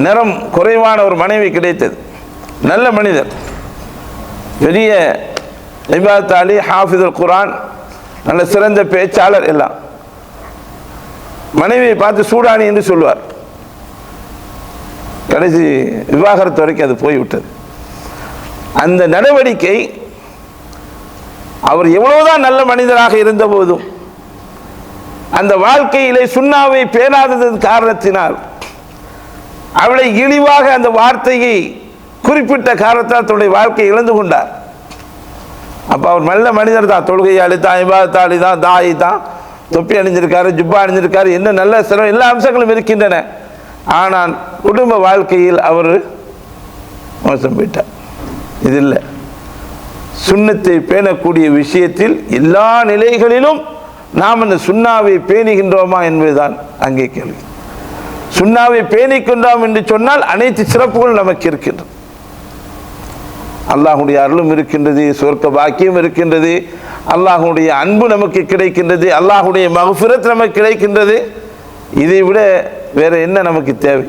நிறம் குறைவான ஒரு மனைவி கிடைத்தது, நல்ல மனிதர், பெரிய இபாதத்தாளி, ஹாஃபிதுல் குர்ஆன், நல்ல சிறந்த பேச்சாளர் எல்லாம். மனைவியை பார்த்து சூடானி என்று சொல்வார். கடைசி விவாகரத்து வரைக்கும் அது போய்விட்டது. அந்த நடவடிக்கை அவர் எவ்வளவுதான் நல்ல மனிதராக இருந்த போதும் அந்த வாழ்க்கையிலே சுன்னாவை பேணாதது காரணத்தினால் அவளை இழிவாக அந்த வார்த்தையை குறிப்பிட்ட காரணத்தால் தன்னுடைய வாழ்க்கையை இழந்து கொண்டார். அப்போ அவர் நல்ல மனிதர் தான், தொழுகையாளி தான், இபாதத்தாளி தான், தாயி தான், தொப்பி அணிஞ்சிருக்காரு, ஜுப்பா அணிஞ்சிருக்காரு, என்ன நல்ல சில எல்லா அம்சங்களும் இருக்கின்றன. ஆனால் குடும்ப வாழ்க்கையில் அவர் மோசம் போயிட்டார். இது இல்லை. சுன்னத்தை பேணக்கூடிய விஷயத்தில் எல்லா நிலைகளிலும் நாம் அந்த சுன்னாவை பேணுகின்றோமா என்பதுதான் அங்கே கேள்வி. சுன்னாவை பேணிக்கின்றோம் என்று சொன்னால் அனைத்து சிறப்புகளும் நமக்கு இருக்கின்றது. அல்லாஹுடைய அருளும் இருக்கின்றது, சொர்க்க பாக்கியம் இருக்கின்றது, அல்லாஹுடைய அன்பு நமக்கு கிடைக்கின்றது, அல்லாஹுடைய மக்ஃபிரத் நமக்கு கிடைக்கின்றது. இதை விட வேற என்ன நமக்கு தேவை?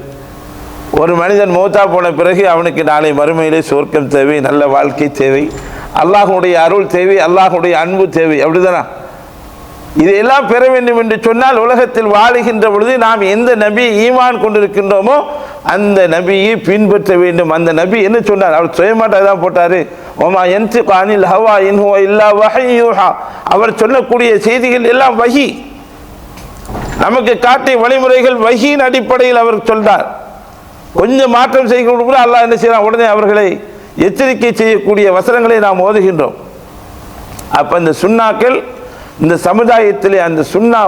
ஒரு மனிதன் மௌத்தா போன பிறகு அவனுக்கு நாளை மறுமையிலே சொர்க்கம் தேவை, நல்ல வாழ்க்கை தேவை, அல்லாஹுடைய அருள் தேவை, அல்லாஹுடைய அன்பு தேவை. அப்படிதானா? இதையெல்லாம் பெற வேண்டும் என்று சொன்னால் உலகத்தில் வாழுகின்ற பொழுது நாம் எந்த நபி ஈமான் கொண்டிருக்கின்றோமோ அந்த நபியை பின்பற்ற வேண்டும். அந்த நபி என்ன சொன்னார்? அவர் சுயமாட்டாக தான் போட்டாரு. ஒமா யன்திகு அனில் ஹவா இன் ஹுவ இல்லா வஹய்யுஹா. அவர் சொல்லக்கூடிய செய்திகள் எல்லாம் வஹி, நமக்கு காட்டிய வழிமுறைகள் வஹியின் அடிப்படையில் அவர் சொல்றார். கொஞ்சம் மாற்றம் செய்யக்கூடிய கூட அல்லாஹ் என்ன செய்யறான்? உடனே அவர்களை எச்சரிக்கை செய்யக்கூடிய வசனங்களை நாம் ஓதுகின்றோம். அப்ப இந்த சுன்னாக்கள் இந்த சமுதாயத்திலே அந்த சுன்னா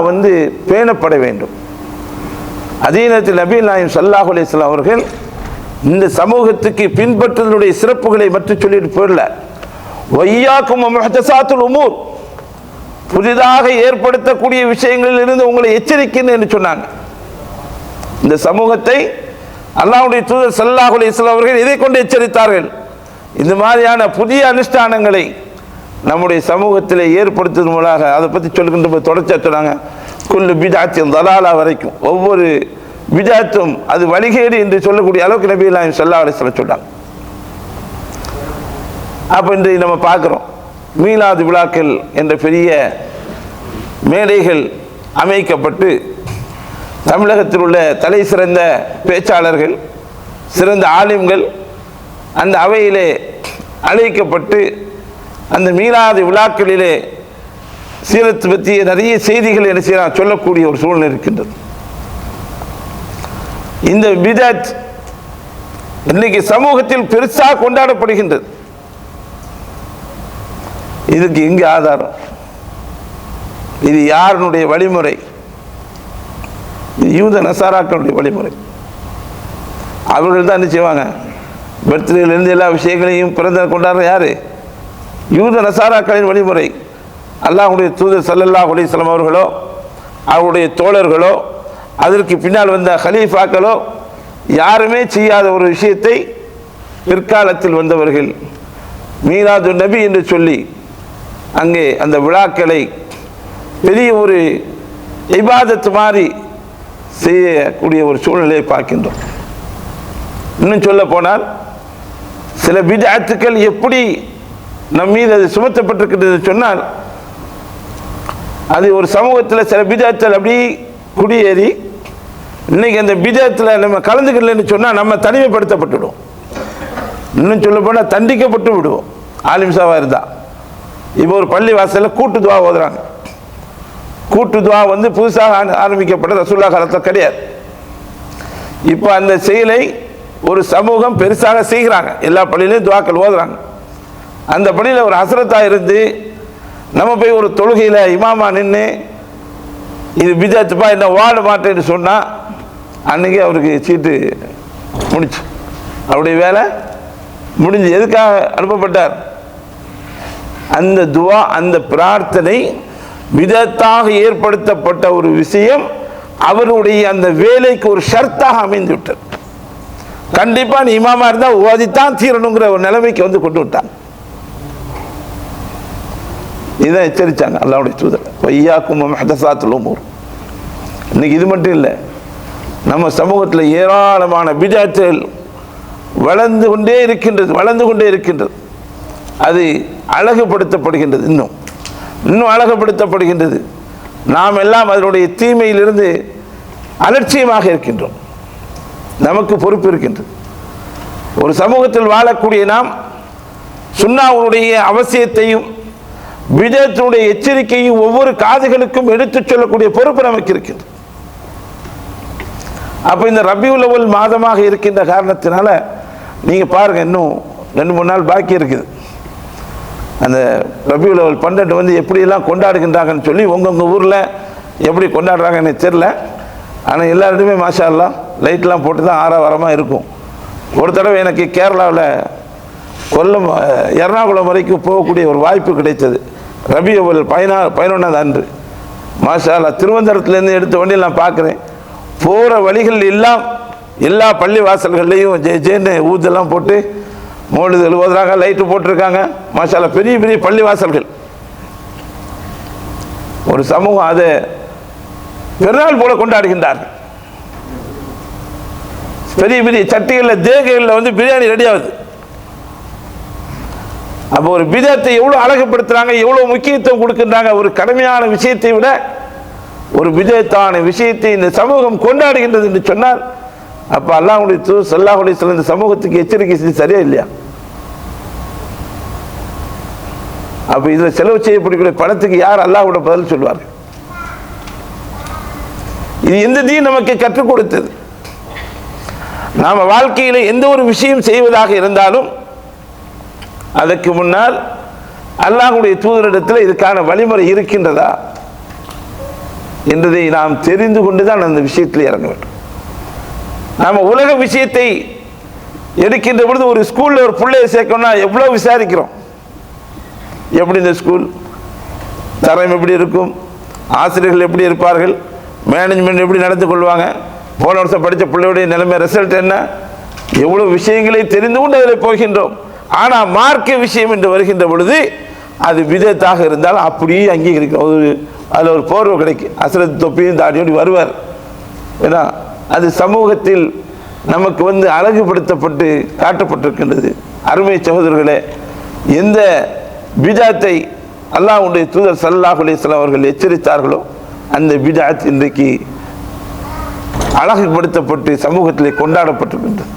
பேணப்பட வேண்டும். அதே நேரத்தில் நபி நாயகம் ஸல்லல்லாஹு அலைஹி வஸல்லம் அவர்கள் இந்த சமூகத்துக்கு பின்பற்றுவதனுடைய சிறப்புகளை மட்டும் சொல்லிட்டு போயிடல. வய்யாக்கும் முஹ்தஸாத்துல் உமூர், புதிதாக ஏற்படுத்தக்கூடிய விஷயங்களில் இருந்து உங்களை எச்சரிக்கைன்னு என்று சொன்னாங்க. இந்த சமூகத்தை அல்லாஹ்வுடைய தூதர் ஸல்லல்லாஹு அலைஹி வஸல்லம் அவர்கள் இதை கொண்டு எச்சரித்தார்கள். இந்த மாதிரியான புதிய அனுஷ்டானங்களை நம்முடைய சமூகத்தில் ஏற்படுத்துவதன் மூலமாக அதை பற்றி சொல்லுகின்ற தொடர்ச்சியாக சொன்னாங்க. குல்லு பிதாத்தின் தலாலா வரைக்கும் ஒவ்வொரு பிதாத்தும் அது வழிகேடு என்று சொல்லக்கூடிய அளவுக்கு நபி நாயகம் ஸல்லல்லாஹு அலைஹி வஸல்லம் சொன்னாங்க. அப்போ இன்று நம்ம பார்க்குறோம், மீலாது விழாக்கள் என்ற பெரிய மேடைகள் அமைக்கப்பட்டு தமிழகத்தில் உள்ள தலை சிறந்த பேச்சாளர்கள், சிறந்த ஆலிம்கள் அந்த அவையிலே அழைக்கப்பட்டு அந்த மீலாது விழாக்களிலே சீரத்து பற்றிய நிறைய செய்திகள் என்ன செய்யலாம் சொல்லக்கூடிய ஒரு சூழ்நிலை இருக்கின்றது. இந்த பிதத் இன்னைக்கு சமூகத்தில் பெருசாக கொண்டாடப்படுகின்றது. இதுக்கு எங்கே ஆதாரம்? இது யாருடைய வழிமுறை? யூத நசாராக்களுடைய வழிமுறை. அவர்கள் தான் என்ன செய்வாங்க? பர்த்டேலேருந்து எல்லா விஷயங்களையும் பிறந்த கொண்டாடுற யாரு? யூத நசாராக்களின் வழிமுறை. அல்லாஹ்வுடைய தூதர் ஸல்லல்லாஹு அலைஹி வஸல்லம் அவர்களோ அவருடைய தோழர்களோ அதற்கு பின்னால் வந்த ஹலீஃபாக்களோ யாருமே செய்யாத ஒரு விஷயத்தை பிற்காலத்தில் வந்தவர்கள் மீலாது நபி என்று சொல்லி அங்கே அந்த விழாக்களை பெரிய ஒரு இபாதத் மாதிரி செய்யக்கூடிய ஒரு சூழ்நிலையை பார்க்கின்றோம். இன்னும் சொல்ல போனால் சில பித்அத்துக்கள் எப்படி நம் மீது அது சுமத்தப்பட்டிருக்கிறது சொன்னால், அது ஒரு சமூகத்தில் சில பித்அத்துகள் அப்படி குடியேறி இன்னைக்கு அந்த பித்அத்தில் நம்ம கலந்துக்கலன்னு சொன்னால் நம்ம தனிமைப்படுத்தப்பட்டுவிடும். இன்னும் சொல்ல போனால் தண்டிக்கப்பட்டு விடுவோம். ஆலிம்சாவாக இருந்தால் இப்போ ஒரு பள்ளி வாசலில் கூட்டு துவா ஓதுறாங்க. கூட்டு துவா புதுசாக ஆரம்பிக்கப்பட்ட ரசூலுல்லாஹ் காலத்தில் கிடையாது. இப்போ அந்த செயலை ஒரு சமூகம் பெருசாக செய்கிறாங்க. எல்லா பள்ளியிலையும் துவாக்கள் ஓதுறாங்க. அந்த பள்ளியில் ஒரு ஹஸ்ரத்தாக இருந்து நம்ம போய் ஒரு தொழுகையில் இமாமா நின்று இது பிஜாத்துப்பா என்ன வாழ மாட்டேன்னு சொன்னால் அன்றைக்கி அவருக்கு சீட்டு முடிச்சு, அவருடைய வேலை முடிஞ்சு. எதுக்காக அனுப்பப்பட்டார்? அந்த துவா, அந்த பிரார்த்தனை விதத்தாக ஏற்படுத்தப்பட்ட ஒரு விஷயம் அவருடைய அந்த வேலைக்கு ஒரு ஷர்த்தாக அமைந்து விட்டது. கண்டிப்பாக நீ இமாமா இருந்தால் ஓதித்தான் தீரணுங்கிற ஒரு நிலைமைக்கு கொண்டு விட்டாங்க. இதை எச்சரித்தாங்க அல்லாஹ்வுடைய தூதர். வையாக்கும் முஹ்தஸாத்துல் உமூர். இன்னைக்கு இது மட்டும் இல்லை, நம்ம சமூகத்தில் ஏராளமான பித்அத்துகள் வளர்ந்து கொண்டே இருக்கின்றது. அது அழகுபடுத்தப்படுகின்றது, இன்னும் அழகுபடுத்தப்படுகின்றது. நாம் எல்லாம் அதனுடைய தீமையிலிருந்து அலட்சியமாக இருக்கின்றோம். நமக்கு பொறுப்பு இருக்கின்றது. ஒரு சமூகத்தில் வாழக்கூடிய நாம் சுன்னாவுடைய அவசியத்தையும் பிதஅத்துடைய எச்சரிக்கையும் ஒவ்வொரு காதுகளுக்கும் எடுத்துச் சொல்லக்கூடிய பொறுப்பு நமக்கு இருக்கின்றது. அப்போ இந்த ரபியுல் அவ்வல் மாதமாக இருக்கின்ற காரணத்தினால நீங்கள் பாருங்கள், இன்னும் 2-3 நாள் பாக்கி இருக்குது. அந்த ரபியுல் அவ்வல் 12 எப்படியெல்லாம் கொண்டாடுகின்றாங்கன்னு சொல்லி உங்கள் ஊரில் எப்படி கொண்டாடுறாங்கன்னு தெரில. ஆனால் எல்லாருமே மாஷா அல்லாஹ் லைட்லாம் போட்டு தான் ஆரவாரமாக இருக்கும். ஒரு தடவை எனக்கு கேரளாவில் கொல்லம் எர்ணாகுளம் வரைக்கும் போகக்கூடிய ஒரு வாய்ப்பு கிடைத்தது. ரபியுல் அவ்வல் 11 அன்று மாஷா அல்லாஹ் திருவனந்தபுரத்துலேருந்து எடுத்த வண்டியில் நான் பார்க்குறேன். போகிற வழிகள் எல்லாம் எல்லா பள்ளி வாசல்கள்லையும் ஜென்னு ஊதெல்லாம் போட்டு மௌலிதுகள் ஓதுறாங்க, லைட்டு போட்டிருக்காங்க. மாஷா அல்லாஹ் பெரிய பெரிய பள்ளி வாசல்கள். ஒரு சமூகம் அதை பெருநாள் போல கொண்டாடுகின்றார்கள். பெரிய பெரிய சட்டிகளில் தேகைகளில் பிரியாணி ரெடி ஆகுது. அப்போ ஒரு பிதத்தை எவ்வளோ அழகுபடுத்துகிறாங்க, எவ்வளோ முக்கியத்துவம் கொடுக்கின்றாங்க. ஒரு கடமையான விஷயத்தை விட ஒரு பிதத்தான விஷயத்தை இந்த சமூகம் கொண்டாடுகின்றது என்று சொன்னால் அப்போ அல்லாஹ்வுடைய தூதர் ஸல்லல்லாஹு அலைஹி வஸல்லம் இந்த சமூகத்துக்கு எச்சரிக்கை செஞ்சு சரியா இல்லையா? அப்போ இதில் செலவு செய்யப்படக்கூடிய பணத்துக்கு யார் அல்லாஹ்வோட பதில் சொல்வார்? இது எந்த தீன் நமக்கு கற்றுக் கொடுத்தது? நாம வாழ்க்கையில் எந்த ஒரு விஷயம் செய்வதாக இருந்தாலும் அதற்கு முன்னால் அல்லாஹ்வுடைய தூதரிடத்தில் இதுக்கான வழிமுறை இருக்கின்றதா என்பதை நாம் தெரிந்து கொண்டுதான் அந்த விஷயத்தில் இறங்க வேண்டும். நாம உலக விஷயத்தை எடுக்கின்ற பொழுது ஒரு ஸ்கூல்ல ஒரு பிள்ளையை சேர்க்கணும்னா எவ்வளவு விசாரிக்கிறோம். எப்படி இந்த ஸ்கூல் தரம் எப்படி இருக்கும், ஆசிரியர்கள் எப்படி இருப்பார்கள், மேனேஜ்மெண்ட் எப்படி நடந்து கொள்வாங்க, போன வருஷம் படித்த பிள்ளையுடைய நிலைமை ரிசல்ட் என்ன, எவ்வளவு விஷயங்களை தெரிந்து கொண்டு அதில் போகின்றோம். ஆனால் மார்க்க விஷயம் என்று வருகின்ற பொழுது அது விதத்தாக இருந்தால் அப்படியே அங்கீகரிக்கும். அதில் ஒரு போர்வை கிடைக்கும். அசரத் தொப்பியும் தாடியோடு வருவார். ஏன்னா அது சமூகத்தில் நமக்கு அழகுபடுத்தப்பட்டு காட்டப்பட்டிருக்கின்றது. அருமை சகோதரர்களே, எந்த பிதாத்தை அல்லாஹ்வுடைய தூதர் ஸல்லல்லாஹு அலைஹி வஸல்லம் அவர்கள் எச்சரித்தார்களோ அந்த பிதாத் இன்றைக்கு அழகுபடுத்தப்பட்டு சமூகத்திலே கொண்டாடப்பட்டிருக்கின்றது.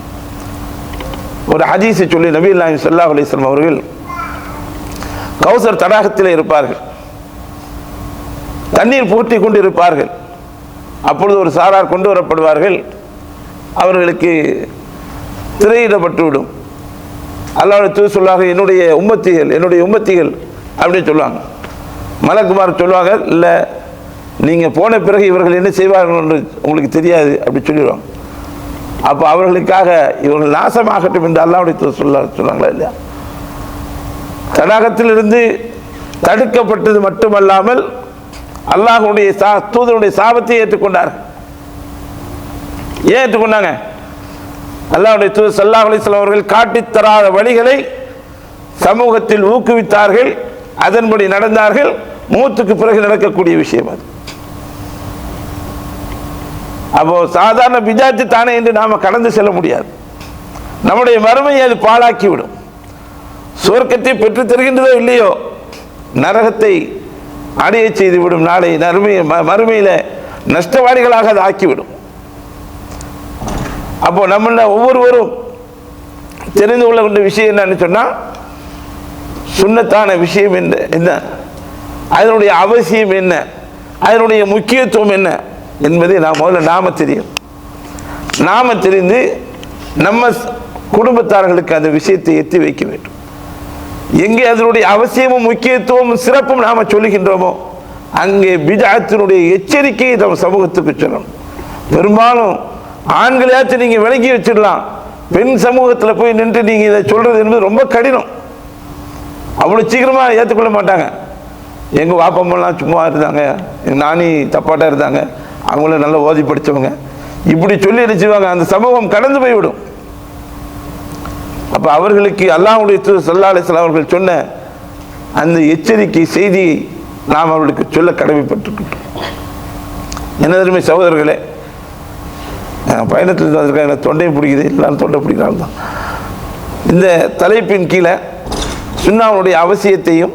ஒரு ஹதீஸை சொல்லி நபி நாயகம் ஸல்லல்லாஹு அலைஹி வஸல்லம் அவர்கள் கௌசர் தடாகத்திலே இருப்பார்கள், தண்ணீர் புகட்டி கொண்டு இருப்பார்கள். அப்பொழுது ஒரு சாரார் கொண்டு வரப்படுவார்கள். அவர்களுக்கு திரையிடப்பட்டுவிடும். அல்லாஹ்வுடைய தூதர் சொல்லுவாங்க, என்னுடைய உம்மத்திகள் அப்படின்னு சொல்லுவாங்க. மலக்குமார் சொல்லுவாங்க, இல்லை நீங்கள் போன பிறகு இவர்கள் என்ன செய்வார்கள் என்று உங்களுக்கு தெரியாது அப்படி சொல்லிடுவாங்க. அப்போ அவர்களுக்காக இவர்கள் நாசமாகட்டும் என்று அல்லாஹ்வுடைய தூதர் சொல்லுவாங்களா இல்லையா? தடாகத்திலிருந்து தடுக்கப்பட்டது மட்டுமல்லாமல் அல்லாஹ்வுடைய தூதருடைய சாபத்தை ஏற்றுக்கொண்டார். ஏன் ஏற்றுக்கொண்டாங்க? அல்லாஹ்வுடைய தூதர் ஸல்லல்லாஹு அலைஹி வஸல்லம் அவர்கள் காட்டித் தராத வழிகளை சமூகத்தில் ஊக்குவித்தார்கள், அதன்படி நடந்தார்கள். மூத்துக்கு பிறகு நடக்கக்கூடிய விஷயம் அது. அப்போ சாதாரண பிஜாத்து தானே என்று நாம கடந்து செல்ல முடியாது. நம்முடைய மறுமையை அது பாழாக்கிவிடும். சுவர்க்கத்தை பெற்று தருகின்றதோ இல்லையோ நரகத்தை அடைய செய்துவிடும். நாளை மறுமையில நஷ்டவாளிகளாக அது ஆக்கிவிடும். அப்போ நம்மள ஒவ்வொருவரும் தெரிந்து கொள்ள வேண்டிய விஷயம் என்னன்னு சொன்னா, சுன்னத்தான விஷயம் என்ன, அதனுடைய அவசியம் என்ன, அதனுடைய முக்கியத்துவம் என்ன என்பதை நாம தெரியும். நாம தெரிந்து நம்ம குடும்பத்தார்களுக்கு அந்த விஷயத்தை எத்தி வைக்க வேண்டும். எங்கே அதனுடைய அவசியமும் முக்கியத்துவமும் சிறப்பும் நாம சொல்லுகின்றோமோ அங்கே பிஜாத்தினுடைய எச்சரிக்கையை நம்ம சமூகத்துக்கு சொல்லணும். பெரும்பாலும் ஆண்களையாச்சும் நீங்க விலகி வச்சிடலாம், பெண் சமூகத்தில் போய் நின்று நீங்க இதை சொல்றது என்பது ரொம்ப கடினம். அவ்வளவு சீக்கிரமா ஏற்றுக்கொள்ள மாட்டாங்க. எங்க வாப்பம்மெல்லாம் சும்மா இருந்தாங்க, எங்க நானி தப்பாட்டா இருந்தாங்க, அவங்கள நல்லா ஓதி படித்தவங்க, இப்படி சொல்லி அடிச்சுவாங்க. அந்த சமூகம் கடந்து போய்விடும். அப்போ அவர்களுக்கு அல்லாஹ்வுடைய தூதர் ஸல்லல்லாஹு அலைஹி வஸல்லம் அவர்கள் சொன்ன அந்த எச்சரிக்கை செய்தியை நாம் அவர்களுக்கு சொல்ல கடமைப்பட்டிருக்கின்றோம். எனதருமை சகோதரர்களே, பயணத்தில் வந்திருக்காங்க, எனக்கு தொண்டையும் பிடிக்குது, எல்லாரும் தொண்டை பிடிக்கிறாங்க தான். இந்த தலைப்பின் கீழே சுன்னாவுடைய அவசியத்தையும்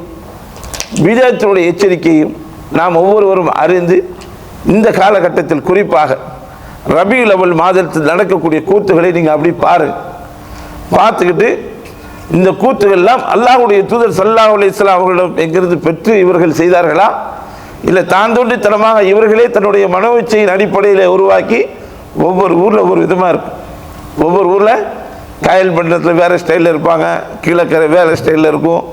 பிஜாத்தினுடைய எச்சரிக்கையும் நாம் ஒவ்வொருவரும் அறிந்து இந்த காலகட்டத்தில் குறிப்பாக ரபியுல் அவ்வல் மாதத்தில் நடக்கக்கூடிய கூத்துகளை நீங்கள் அப்படி பார்த்துக்கிட்டு இந்த கூத்துகள் எல்லாம் அல்லாஹ்வுடைய தூதர் ஸல்லல்லாஹு அலைஹி வஸல்லம் அவர்களிடம் எங்கிருந்து பெற்று இவர்கள் செய்தார்களா, இல்லை தான் தோன்றித்தனமாக இவர்களே தன்னுடைய மனோச்சையின் அடிப்படையில் உருவாக்கி ஒவ்வொரு ஊரில் ஒவ்வொரு விதமாக இருக்கும். ஒவ்வொரு ஊரில் காயல் பண்டத்தில் வேறு ஸ்டைலில் இருப்பாங்க, கீழக்கரை வேறு ஸ்டைலில் இருக்கும்,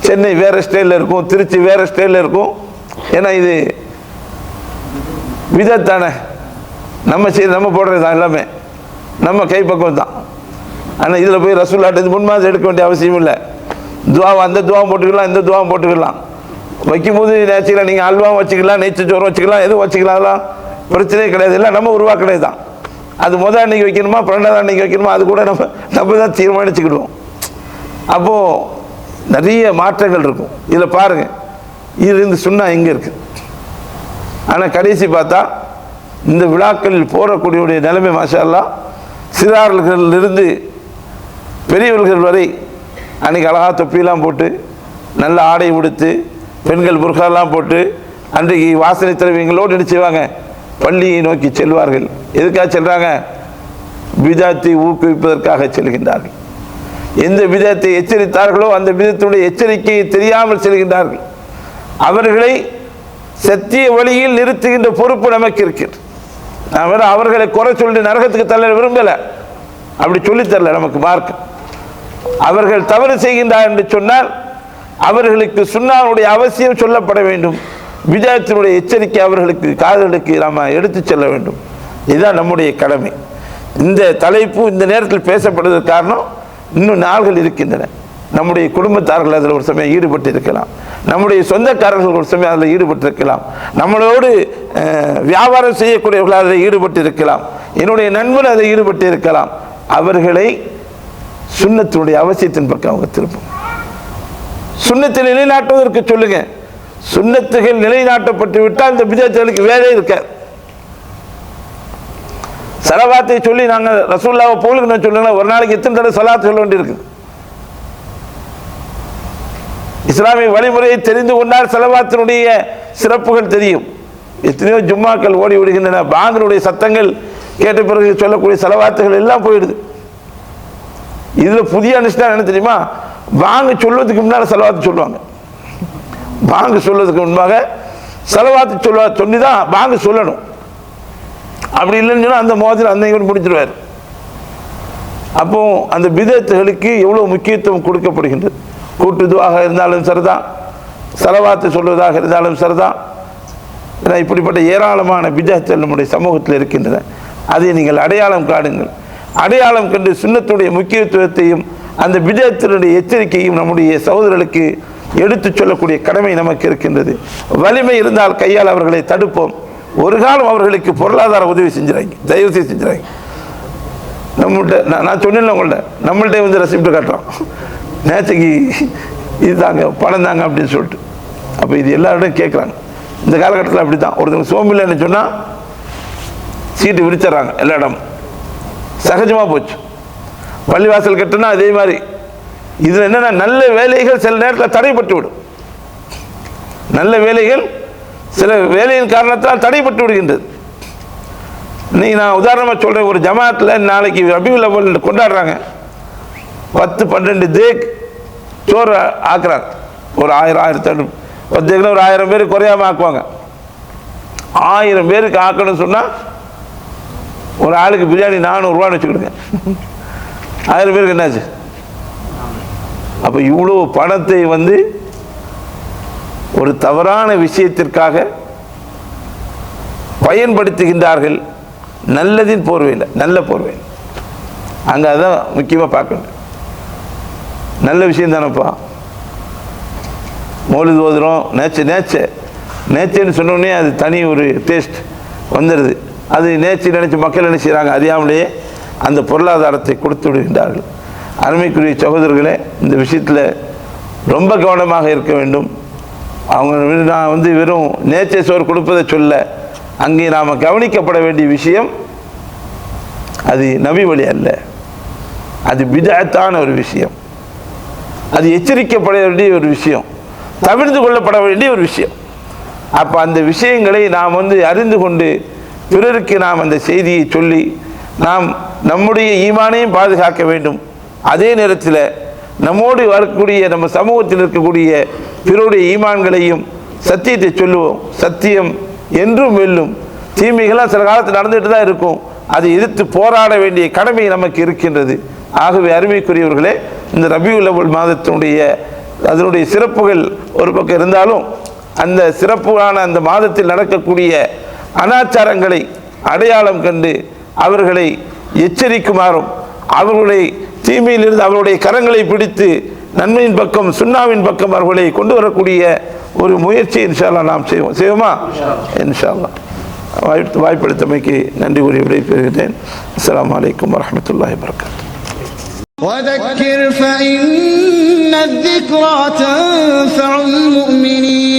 சென்னை வேறு ஸ்டைலில் இருக்கும், திருச்சி வேறு ஸ்டைலில் இருக்கும். ஏன்னா இது விதத்தானே, நம்ம செய்து நம்ம போடுறது தான், எல்லாமே நம்ம கைப்பக்குவம் தான். ஆனால் இதில் போய் ரசூலுல்லாஹ் முன்மாதிரி எடுக்க வேண்டிய அவசியம் இல்லை. துவாவை அந்த துவாவும் போட்டுக்கலாம், இந்த துவாவும் போட்டுக்கலாம். வைக்கும்போது வச்சுக்கலாம், நீங்கள் அல்வாவும் வச்சுக்கலாம், நெய்ச்ச சோறும் வச்சுக்கலாம், எதுவும் வச்சுக்கலாம், அதெல்லாம் பிரச்சனையே கிடையாது. இல்லை நம்ம உருவாக்கினது தான். அது முதல் அன்னைக்கு வைக்கணுமா, 12ஆம் அன்னைக்கு வைக்கணுமா, அது கூட நம்ம தான் தீர்மானிச்சுக்கிடுவோம். அப்போது நிறைய மாற்றங்கள் இருக்கும். இதில் பாருங்கள், இது சுன்னா இங்கே இருக்குது. ஆனால் கடைசி பார்த்தா இந்த விழாக்களில் போடக்கூடிய நிலைமை மாஷா அல்லாஹ், சிறார்களிலிருந்து பெரியவர்கள் வரை அன்றைக்கி அழகாக தொப்பியெல்லாம் போட்டு நல்ல ஆடை உடுத்து பெண்கள் புர்காலாம் போட்டு அன்றைக்கு வாசனை திரவியங்களோடு என்ன செய்வாங்க, பள்ளியை நோக்கி செல்வார்கள். எதுக்காக செல்கிறாங்க? பிதத்தை ஊக்குவிப்பதற்காக செல்கின்றார்கள். எந்த பிதத்தை எச்சரித்தார்களோ அந்த பிதத்தினுடைய எச்சரிக்கையை தெரியாமல் செல்கின்றார்கள். அவர்களை சத்திய வழியில் நிறுத்துகின்ற பொறுப்பு நமக்கு இருக்கிறது. நான் அவர்களை குறை சொல்லி நரகத்துக்கு தள்ள விரும்பலை, அப்படி சொல்லித்தரல நமக்கு மார்க்கம். அவர்கள் தவறு செய்கின்றார் என்று சொன்னால் அவர்களுக்கு சுன்னாவுடைய அவசியம் சொல்லப்பட வேண்டும். பிதத்தினுடைய எச்சரிக்கை அவர்களுக்கு காதுகளுக்கு நாம் எடுத்து செல்ல வேண்டும். இதுதான் நம்முடைய கடமை. இந்த தலைப்பு இந்த நேரத்தில் பேசப்படுவதற்கு காரணம், இன்னும் நாள்கள் இருக்கின்றன. நம்முடைய குடும்பத்தார்கள் அதில் ஒரு சமயம் ஈடுபட்டு இருக்கலாம், நம்முடைய சொந்தக்காரர்கள் ஒரு சமயம் அதில் ஈடுபட்டு இருக்கலாம், நம்மளோடு வியாபாரம் செய்யக்கூடியவர்கள் அதில் ஈடுபட்டு இருக்கலாம், என்னுடைய நண்பர் அதில் ஈடுபட்டு இருக்கலாம். அவர்களை சுன்னத்தினுடைய அவசியத்தின் பக்கம் அவங்க திருப்பும். சுன்னத்தை நிலைநாட்டுவதற்கு சொல்லுங்க. சுன்னத்துகள் நிலைநாட்டப்பட்டு விட்டால் இந்த பிதத்துகளுக்கு வேலை இருக்க. சலவாத்தை சொல்லி நாங்கள் ரசூலுல்லாஹ் போலுக்கு சொல்லுங்க, ஒரு நாளைக்கு எத்தனை தடவை சலாத் சொல்ல வேண்டியிருக்கு? இஸ்லாமிய வழிமுறையை தெரிந்து கொண்டால் சலவாத்தினுடைய சிறப்புகள் தெரியும். எத்தனையோ ஜும்மாக்கள் ஓடி விடுகின்றன. பாங்கனுடைய சத்தங்கள் கேட்ட பிறகு சொல்லக்கூடிய சலவாத்துகள் எல்லாம் போயிடுது. இதில் புதிய அனுஷ்டானம் என்ன தெரியுமா? பாங்கு சொல்வதற்கு முன்னால் சலவாத்து சொல்லுவாங்க. பாங்கு சொல்வதற்கு முன்பாக சலவாத்து சொல்லி தான் பாங்கு சொல்லணும். அப்படி இல்லைன்னு சொன்னால் அந்த மோதிரம் அந்த முடிச்சிருவார். அப்போ அந்த பிதத்துகளுக்கு எவ்வளோ முக்கியத்துவம் கொடுக்கப்படுகின்றது. கூட்டுதுவாக இருந்தாலும் சரிதான், சலவாத்து சொல்வதாக இருந்தாலும் சரிதான். ஏன்னா இப்படிப்பட்ட ஏராளமான பிதத்துகள் நம்முடைய சமூகத்தில் இருக்கின்றன. அதை நீங்கள் அடையாளம் காணுங்கள். அடையாளம் கண்டு சுன்னத்துடைய முக்கியத்துவத்தையும் அந்த பிதத்தினுடைய எச்சரிக்கையும் நம்முடைய சகோதரர்களுக்கு எடுத்து சொல்லக்கூடிய கடமை நமக்கு இருக்கின்றது. வலிமை இருந்தால் கையால் அவர்களை தடுப்போம். ஒரு காலம் அவர்களுக்கு பொருளாதார உதவி செஞ்சுறாங்க, தயவு செய்து செஞ்சுறாங்க. நம்மள்கிட்ட நான் சொன்னேன் உங்கள்கிட்ட, நம்மள்கிட்ட வந்து ரெசிப்ட் காட்டுறோம், நேற்றுக்கு இது தாங்க பணம் தாங்க அப்படின்னு சொல்லிட்டு. அப்போ இது எல்லாரிடம் கேட்குறாங்க. இந்த காலகட்டத்தில் அப்படி தான். ஒருத்தவங்க சோம்பில்லைன்னு சொன்னால் சீட்டு விரிச்சிட்றாங்க எல்லா இடமும். சகஜமாக போச்சு. பள்ளிவாசல் கட்டுனா அதே மாதிரி. இதில் என்னென்னா நல்ல வேலைகள் சில நேரத்தில் தடைப்பட்டு விடும். நல்ல வேலைகள் சில வேலையின் காரணத்தால் தடைப்பட்டு விடுகின்றது. இன்னைக்கு நான் உதாரணமாக சொல்கிறேன், ஒரு ஜமாத்தில் நாளைக்கு ரபியுல் அவ்வல் கொண்டாடுறாங்க. 10-12 தேக் சோறு ஆக்குறாங்க. ஒரு 1000 ஒரு 1000 பேர் குறையாமல் ஆக்குவாங்க. 1000 பேருக்கு ஆக்கணும்னு சொன்னால் ஒரு ஆளுக்கு பிரியாணி 400 ரூபான்னு வச்சுக்கிடுங்க. 1000 பேருக்கு என்னாச்சு? அப்போ இவ்வளோ பணத்தை வந்து ஒரு தவறான விஷயத்திற்காக பயன்படுத்துகின்றார்கள். நல்லதின் போர்வையில், நல்ல போர்வை அங்கே அதான் முக்கியமாக பார்க்கணும். நல்ல விஷயம் தானேப்பா. மௌலிது ஓதுறோம், நேச்சர்னு சொன்னோடனே அது தனி ஒரு டேஸ்ட் வந்துடுது. அது நேச்சர் நினச்சி மக்கள் என்ன செய்கிறாங்க, அறியாமலேயே அந்த பொருளாதாரத்தை கொடுத்து விடுகின்றார்கள். அருமைக்குரிய சகோதரர்களே, இந்த விஷயத்தில் ரொம்ப கவனமாக இருக்க வேண்டும். அவங்க நான் வந்து வெறும் நேச்சர் சோறு கொடுப்பதை சொல்ல, அங்கே நாம் கவனிக்கப்பட வேண்டிய விஷயம் அது நபி வழி அல்ல, அது பிதஅத்தான ஒரு விஷயம், அது எச்சரிக்கப்பட வேண்டிய ஒரு விஷயம், தவிர்த்து கொள்ளப்பட வேண்டிய ஒரு விஷயம். அப்போ அந்த விஷயங்களை நாம் வந்து அறிந்து கொண்டு பிறருக்கு நாம் அந்த செய்தியை சொல்லி நாம் நம்முடைய ஈமானையும் பாதுகாக்க வேண்டும். அதே நேரத்தில் நம்மோடு வரக்கூடிய நம்ம சமூகத்தில் இருக்கக்கூடிய பிறருடைய ஈமான்களையும் சத்தியத்தை சொல்லுவோம். சத்தியம் என்றும் வெல்லும். தீமைகளாக சில காலத்தில் நடந்துட்டு தான் இருக்கும். அதை எதிர்த்து போராட வேண்டிய கடமை நமக்கு இருக்கின்றது. ஆகவே அருமைக்குரியவர்களே, இந்த ரபியுல் அவ்வல் மாதத்தினுடைய அதனுடைய சிறப்புகள் ஒரு பக்கம் இருந்தாலும், அந்த சிறப்பான அந்த மாதத்தில் நடக்கக்கூடிய அனாச்சாரங்களை அடையாளம் கண்டு அவர்களை எச்சரிக்குமாறும், அவர்களை தீமையிலிருந்து அவருடைய கரங்களை பிடித்து நன்மையின் பக்கம் சுன்னாவின் பக்கம் அவர்களை கொண்டு வரக்கூடிய ஒரு முயற்சி இன்ஷா அல்லாஹ் நாம் செய்வோமா? இன்ஷா அல்லாஹ். வாய்ப்பளித்தமைக்கு நன்றி கூறி விடைபெறுகிறேன். அஸ்ஸலாமு அலைக்கும் வரஹ்மத்துல்லாஹி வபரகாத்துஹு. وذكر فإن الذكرى تنفع المؤمنين